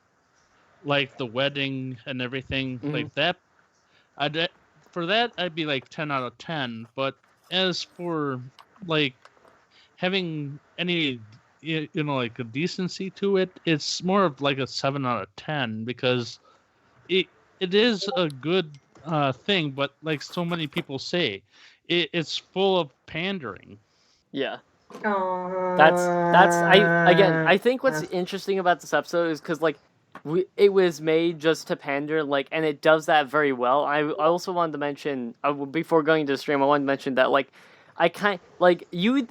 like the wedding and everything Mhm. like that, for that I'd be like 10 out of 10. But as for like having any like a decency to it, it's more of like a 7 out of 10 because it is a good thing, but like so many people say, it's full of pandering. Yeah. Oh, That's I think what's interesting about this episode is because like it was made just to pander, like, and it does that very well. I also wanted to mention before going to the stream, I wanted to mention that like I kind like you'd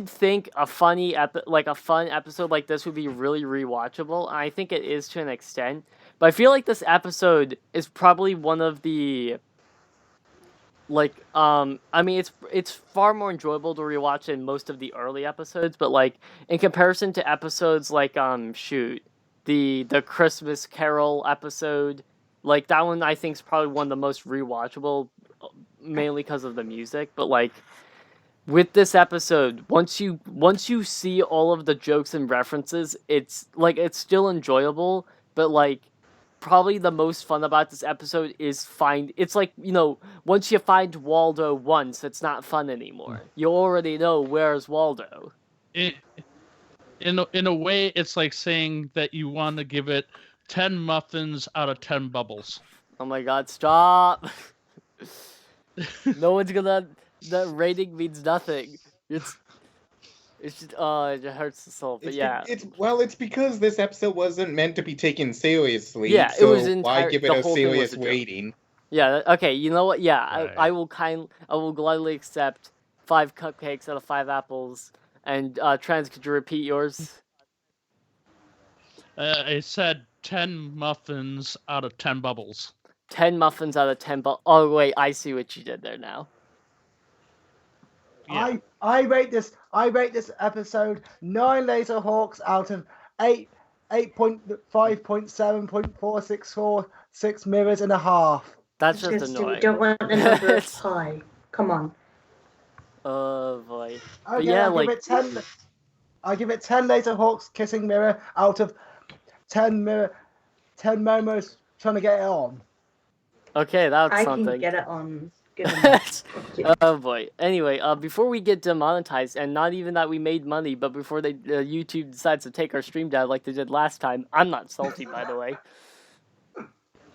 think a fun episode like this would be really rewatchable, and I think it is to an extent. But I feel like this episode is probably one of the like I mean it's far more enjoyable to rewatch than most of the early episodes, but like in comparison to episodes like the Christmas Carol episode, like that one I think is probably one of the most rewatchable, mainly because of the music. But like with this episode, once you see all of the jokes and references, it's still enjoyable, but like probably the most fun about this episode is it's like, once you find Waldo once, it's not fun anymore. You already know where's Waldo. In a way, it's like saying that you want to give it 10 muffins out of 10 bubbles. Oh my god, stop. No one's gonna... That rating means nothing. It's just, it hurts the soul, but yeah. It's because this episode wasn't meant to be taken seriously. Yeah, so it was why give it a serious rating? Yeah, okay, you know what? Yeah, Right. I will gladly accept 5 cupcakes out of 5 apples. And Trans, could you repeat yours? I said 10 muffins out of 10 bubbles. 10 muffins out of 10 bubbles. Oh wait, I see what you did there now. Yeah. I rate this episode 9 laser hawks out of 8.5.7.464 mirrors and a half. That's just annoying. We don't want another pie. Come on. Oh boy. Okay, yeah, I give it 10 laser hawks kissing mirror out of 10 momos trying to get it on. Okay, that's I something. can get it on. Oh boy. Anyway, before we get demonetized, and not even that we made money, but before YouTube decides to take our stream down like they did last time, I'm not salty, by the way.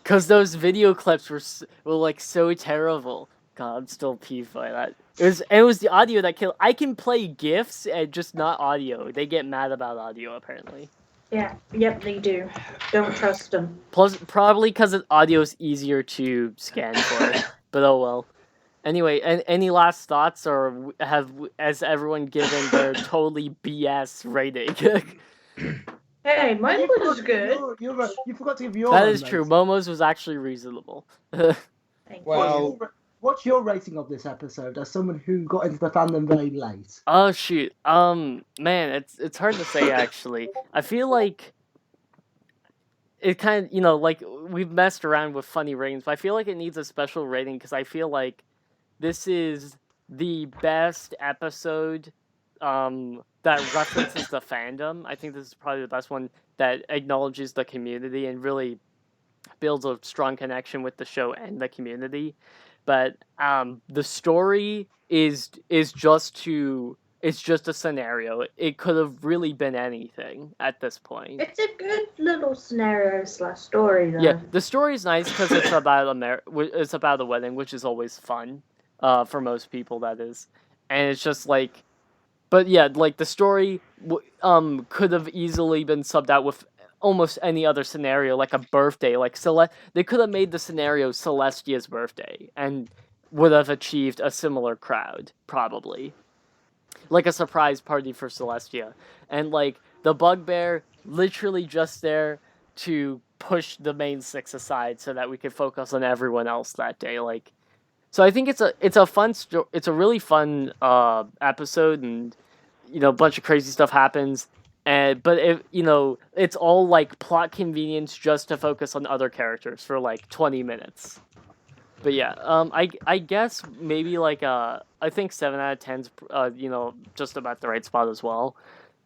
Because those video clips were like so terrible. God, I'm still peeved by that. It was the audio that killed. I can play GIFs and just not audio. They get mad about audio apparently. Yeah, yep, they do. Don't trust them. Plus, probably because audio is easier to scan for. But oh well. Anyway, any last thoughts, or has everyone given their totally BS rating? Hey, mine was good. You forgot to give your. That is true. Momo's was actually reasonable. Well, what's your rating of this episode as someone who got into the fandom very late? Oh shoot. Man, it's hard to say actually. I feel like it kind of, like we've messed around with funny ratings, but I feel like it needs a special rating because I feel like this is the best episode that references the fandom. I think this is probably the best one that acknowledges the community and really builds a strong connection with the show and the community. But the story is just a scenario. It could have really been anything at this point. It's a good little scenario / story, though. Yeah, the story's nice because it's about it's about a wedding, which is always fun, for most people, that is. And it's just like, but yeah, like the story could have easily been subbed out with almost any other scenario, like a birthday, like they could have made the scenario Celestia's birthday and would have achieved a similar crowd, probably. Like a surprise party for Celestia. And like the bugbear literally just there to push the main 6 aside so that we could focus on everyone else that day. Like, so I think it's a fun it's a really fun episode, and a bunch of crazy stuff happens. But it's all like plot convenience just to focus on other characters for like 20 minutes. But yeah, I guess maybe like I think 7 out of 10's just about the right spot as well,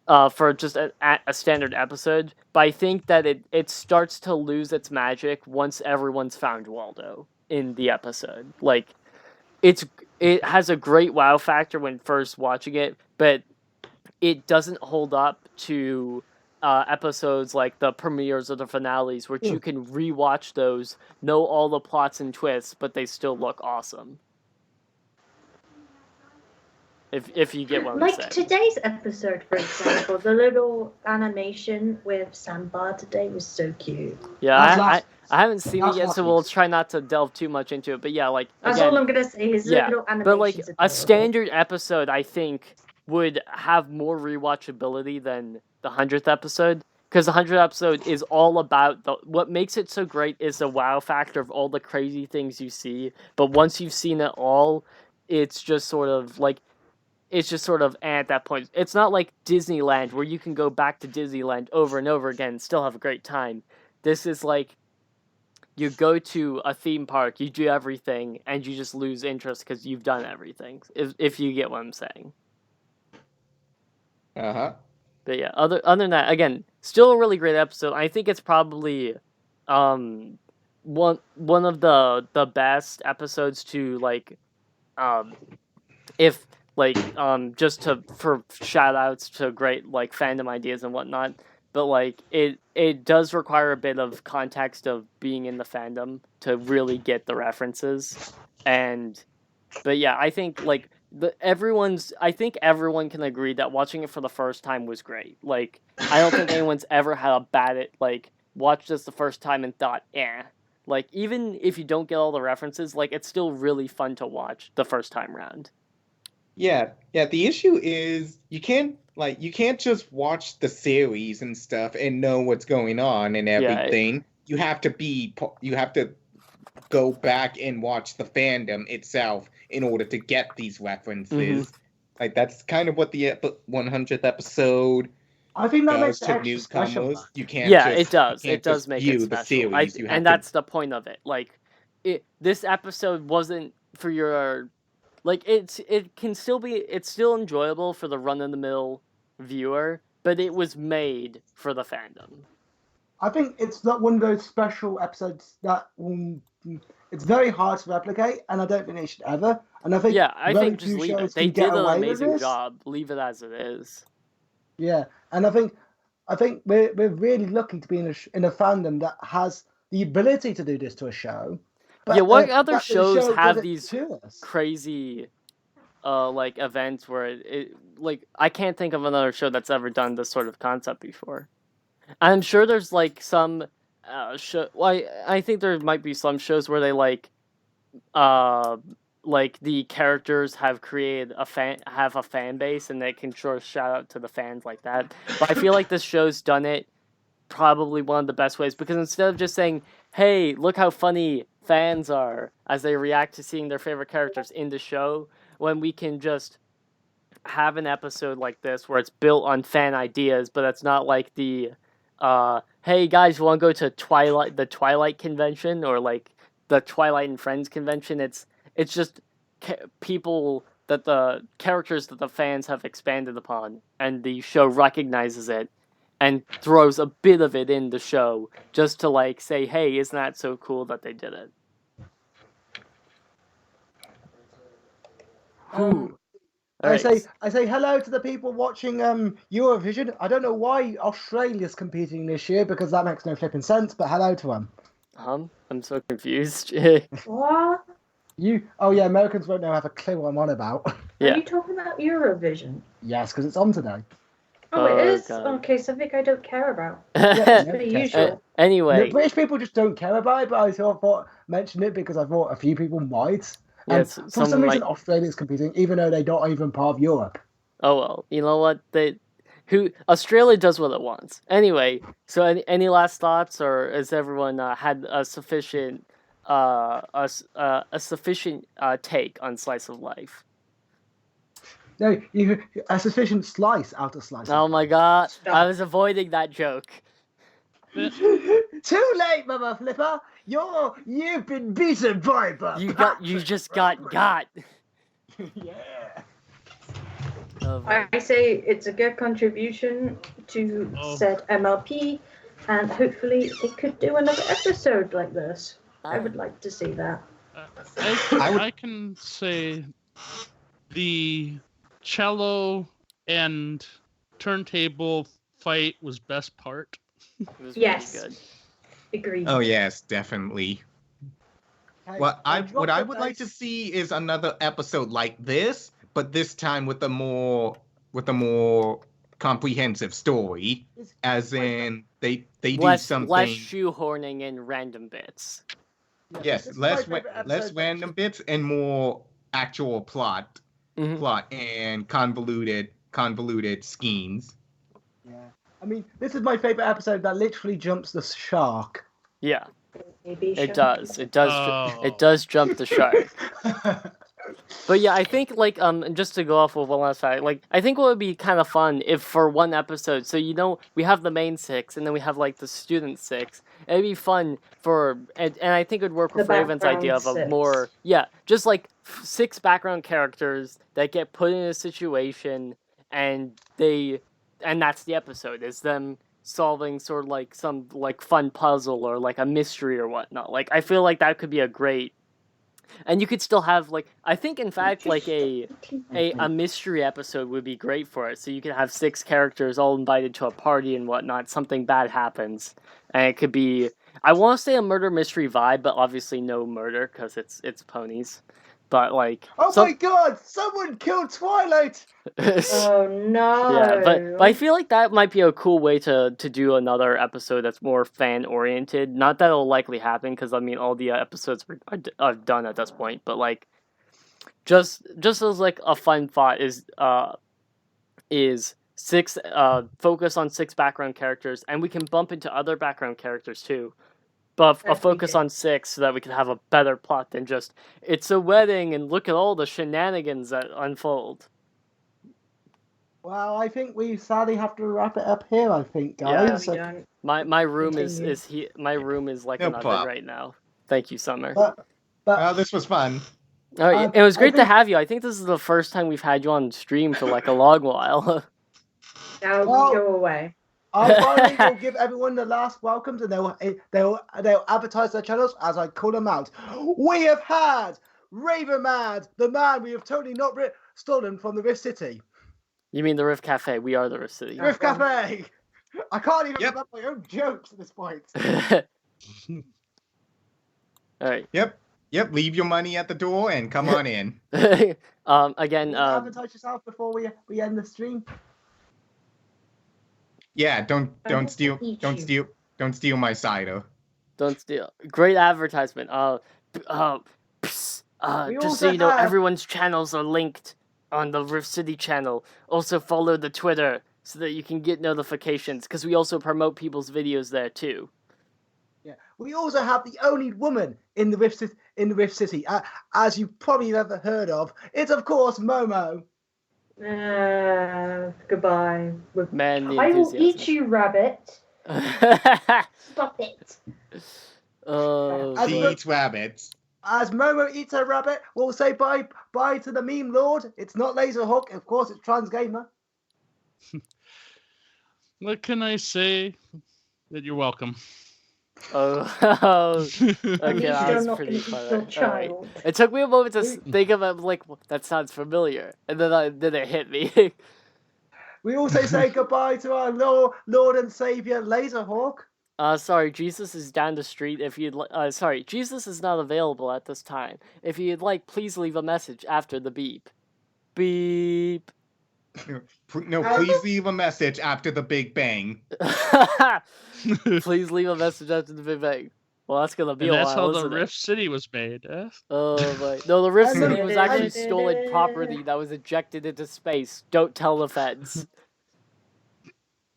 for just a standard episode. But I think that it starts to lose its magic once everyone's found Waldo in the episode. Like it has a great wow factor when first watching it, but it doesn't hold up to episodes like the premieres or the finales, which you can rewatch those, know all the plots and twists, but they still look awesome. If you get what I'm Like saying. today's episode, for example, the little animation with Sandbar today was so cute. Yeah, I haven't seen it That's yet, so last we'll week's. try not to delve too much into it. But yeah, like That's again, all I'm gonna say. His yeah, little animations. but like are a adorable. standard episode, I think would have more rewatchability than the 100th episode, because the 100th episode is all about what makes it so great is the wow factor of all the crazy things you see. But once you've seen it all, it's just sort of like. It's just sort of at that point. It's not like Disneyland where you can go back to Disneyland over and over again and still have a great time. This is like you go to a theme park, you do everything, and you just lose interest because you've done everything. If you get what I'm saying. But yeah, other than that, again, still a really great episode. I think it's probably one of the best episodes to like if like just for shout outs to great like fandom ideas and whatnot. But like it does require a bit of context of being in the fandom to really get the references. But yeah, I think like I think everyone can agree that watching it for the first time was great. Like I don't think anyone's ever had a bad like watched this the first time and thought, eh. Like even if you don't get all the references, like it's still really fun to watch the first time round. Yeah. The issue is you can't just watch the series and stuff and know what's going on and everything. You have to go back and watch the fandom itself in order to get these references. Like that's kind of what the 100th episode I think that does makes it to extra special. newcomers. You can't. Yeah, just, it does. You can't It does just make view it the special. series. You have and to- that's the point of it. Like, this episode wasn't for your, like it's still enjoyable for the run of the mill viewer, but it was made for the fandom. I think it's not one of those special episodes that it's very hard to replicate, and I don't think it should ever. And I think I very think just few leave it. shows They can get did an away with amazing this. job. Leave it as it is. Yeah, and I think we're really lucky to be in a fandom that has the ability to do this to a show. But, Yeah, what other that the shows show have does it these to us. crazy like events where it like I can't think of another show that's ever done this sort of concept before. I'm sure there's like some show. Well, I think there might be some shows where they like the characters have created a fan base and they can sort of shout out to the fans like that. But I feel like this show's done it probably one of the best ways, because instead of just saying, "Hey, look how funny fans are," as they react to seeing their favorite characters in the show, when we can just have an episode like this where it's built on fan ideas, but it's not like the hey guys, you want to go to the Twilight convention or like the Twilight and Friends convention. It's just people that the characters that the fans have expanded upon, and the show recognizes it and throws a bit of it in the show just to like say, hey, isn't that so cool that they did it? I say hello to the people watching Eurovision. I don't know why Australia's competing this year, because that makes no flipping sense, but hello to them. I'm so confused. What? Americans won't have a clue what I'm on about. Yeah. Are you talking about Eurovision? Yes, because it's on today. Oh, it is? God. Okay, something I don't care about. Yeah, Pretty yeah. usual. Anyway, The British people just don't care about it, but I thought mention it because I thought a few people might. And yes, for some reason, Australia's competing, even though they're not even part of Europe. Oh well, you know what? Australia does what it wants. Anyway, so any last thoughts, or has everyone had a sufficient take on Slice of Life? No, a sufficient slice out of Slice. Oh my god, I was avoiding that joke. Too late, Mama Flipper. You've been beaten by You just got. Yeah. I say it's a good contribution to said MLP, and hopefully they could do another episode like this. I would like to see that. I can say the cello and turntable fight was best part. It was Yes. pretty good. Agreed. Oh yes, definitely. Okay, What I dropped I the would like to dice. see is another episode like this, but this time with a more comprehensive story. It's- As in, they do Less something. shoehorning in random bits. yeah, Yes, this is my less favorite less episode, random bits and more actual plot Mhm. and convoluted schemes. Yeah. I mean, this is my favorite episode that literally jumps the shark. Yeah, Maybe it does. It does. Oh. It does jump the shark. But yeah, I think like just to go off with one last fact, like I think what would be kind of fun if for one episode, so we have the main 6 and then we have like the student 6. It'd be fun for and I think it'd work with The Raven's idea of background a more just like 6 background characters that get put in a situation and that's the episode is them solving sort of like some like fun puzzle or like a mystery or whatnot. Like I feel like that could be a great. And you could still have like I think in fact like a mystery episode would be great for it. So you could have 6 characters all invited to a party and whatnot. Something bad happens, and it could be I want to say a murder mystery vibe, but obviously no murder because it's ponies. But like Oh my god! Someone killed Twilight! Oh no. yeah, but I feel like that might be a cool way to do another episode that's more fan oriented. Not that it'll likely happen because I mean all the episodes are done at this point. But like, just as like a fun thought is 6 focus on 6 background characters, and we can bump into other background characters too. But a That'd be focus good. on 6 so that we can have a better plot than just it's a wedding and look at all the shenanigans that unfold. Well, I think we sadly have to wrap it up here. I think, Yeah. guys. No, we don't. My room Continue. my room is like No an oven problem. right now. Thank you, Summer. But Well, this was fun. Oh, it was I great to think- have you. I think this is the first time we've had you on stream for like a long while. Now Well- we go away. I finally will give everyone the last welcomes, and they'll advertise their channels as I call them out. We have had Raven Mad, the man we have totally not stolen from the Rift City. You mean the Rift Cafe? We are the Rift City. Rift Cafe. I can't even Yep. remember my own jokes at this point. All right. Yep. Leave your money at the door and come on in. Again, Can you advertise yourself before we end the stream. Yeah, don't I have to steal eat don't you. steal don't steal my cider. don't steal. Great advertisement. Just so also you know, have- everyone's channels are linked on the Rift City channel. Also follow the Twitter so that you can get notifications because we also promote people's videos there too. Yeah. We also have the only woman in the Rift City, as you probably never heard of. It's of course Momo. Goodbye. Man, the I will enthusiasm. eat you, rabbit. Stop it. Oh, As She the- eats rabbits. As Momo eats a rabbit, we'll say bye to the meme lord. It's not Laserhawk, of course. It's Transgamer. What can I say? That you're welcome. oh, At okay, least that you're was not pretty going to eat funny. your All right. child. It took me a moment to think of it, like, "Well, that sounds familiar, and then it hit me. We also say goodbye to our Lord and Savior Laserhawk. Sorry, Jesus is down the street. If you'd, sorry, Jesus is not available at this time. If you'd like, please leave a message after the beep. Beep. No, please leave a message after the Big Bang. Please leave a message after the Big Bang. Well, that's gonna be And a that's while, how the isn't it? Rift City was made. Eh? Oh my! No, the Rift And City then- was actually and- stolen property that was ejected into space. Don't tell the feds.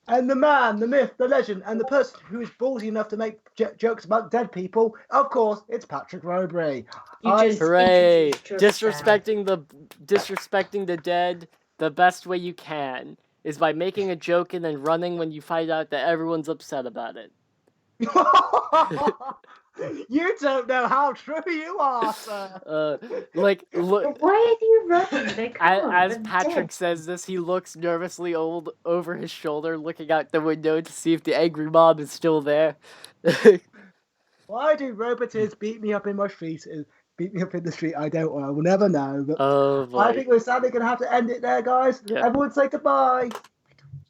And the man, the myth, the legend, and the person who is ballsy enough to make jokes about dead people, of course, it's Patrick Robry. You I- just Hooray! introduced yourself. Disrespecting the dead the best way you can is by making a joke and then running when you find out that everyone's upset about it. You don't know how true you are, sir. Like look. But why are you running? They can't. As They're Patrick dead. says this, he looks nervously over his shoulder, looking out the window to see if the angry mob is still there. Why do robots beat me up in my streets? beat me up in the street, I don't know. We'll never know. But Oh boy. I think we're sadly going to have to end it there, guys. Yeah. Everyone say goodbye.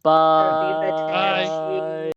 Bye.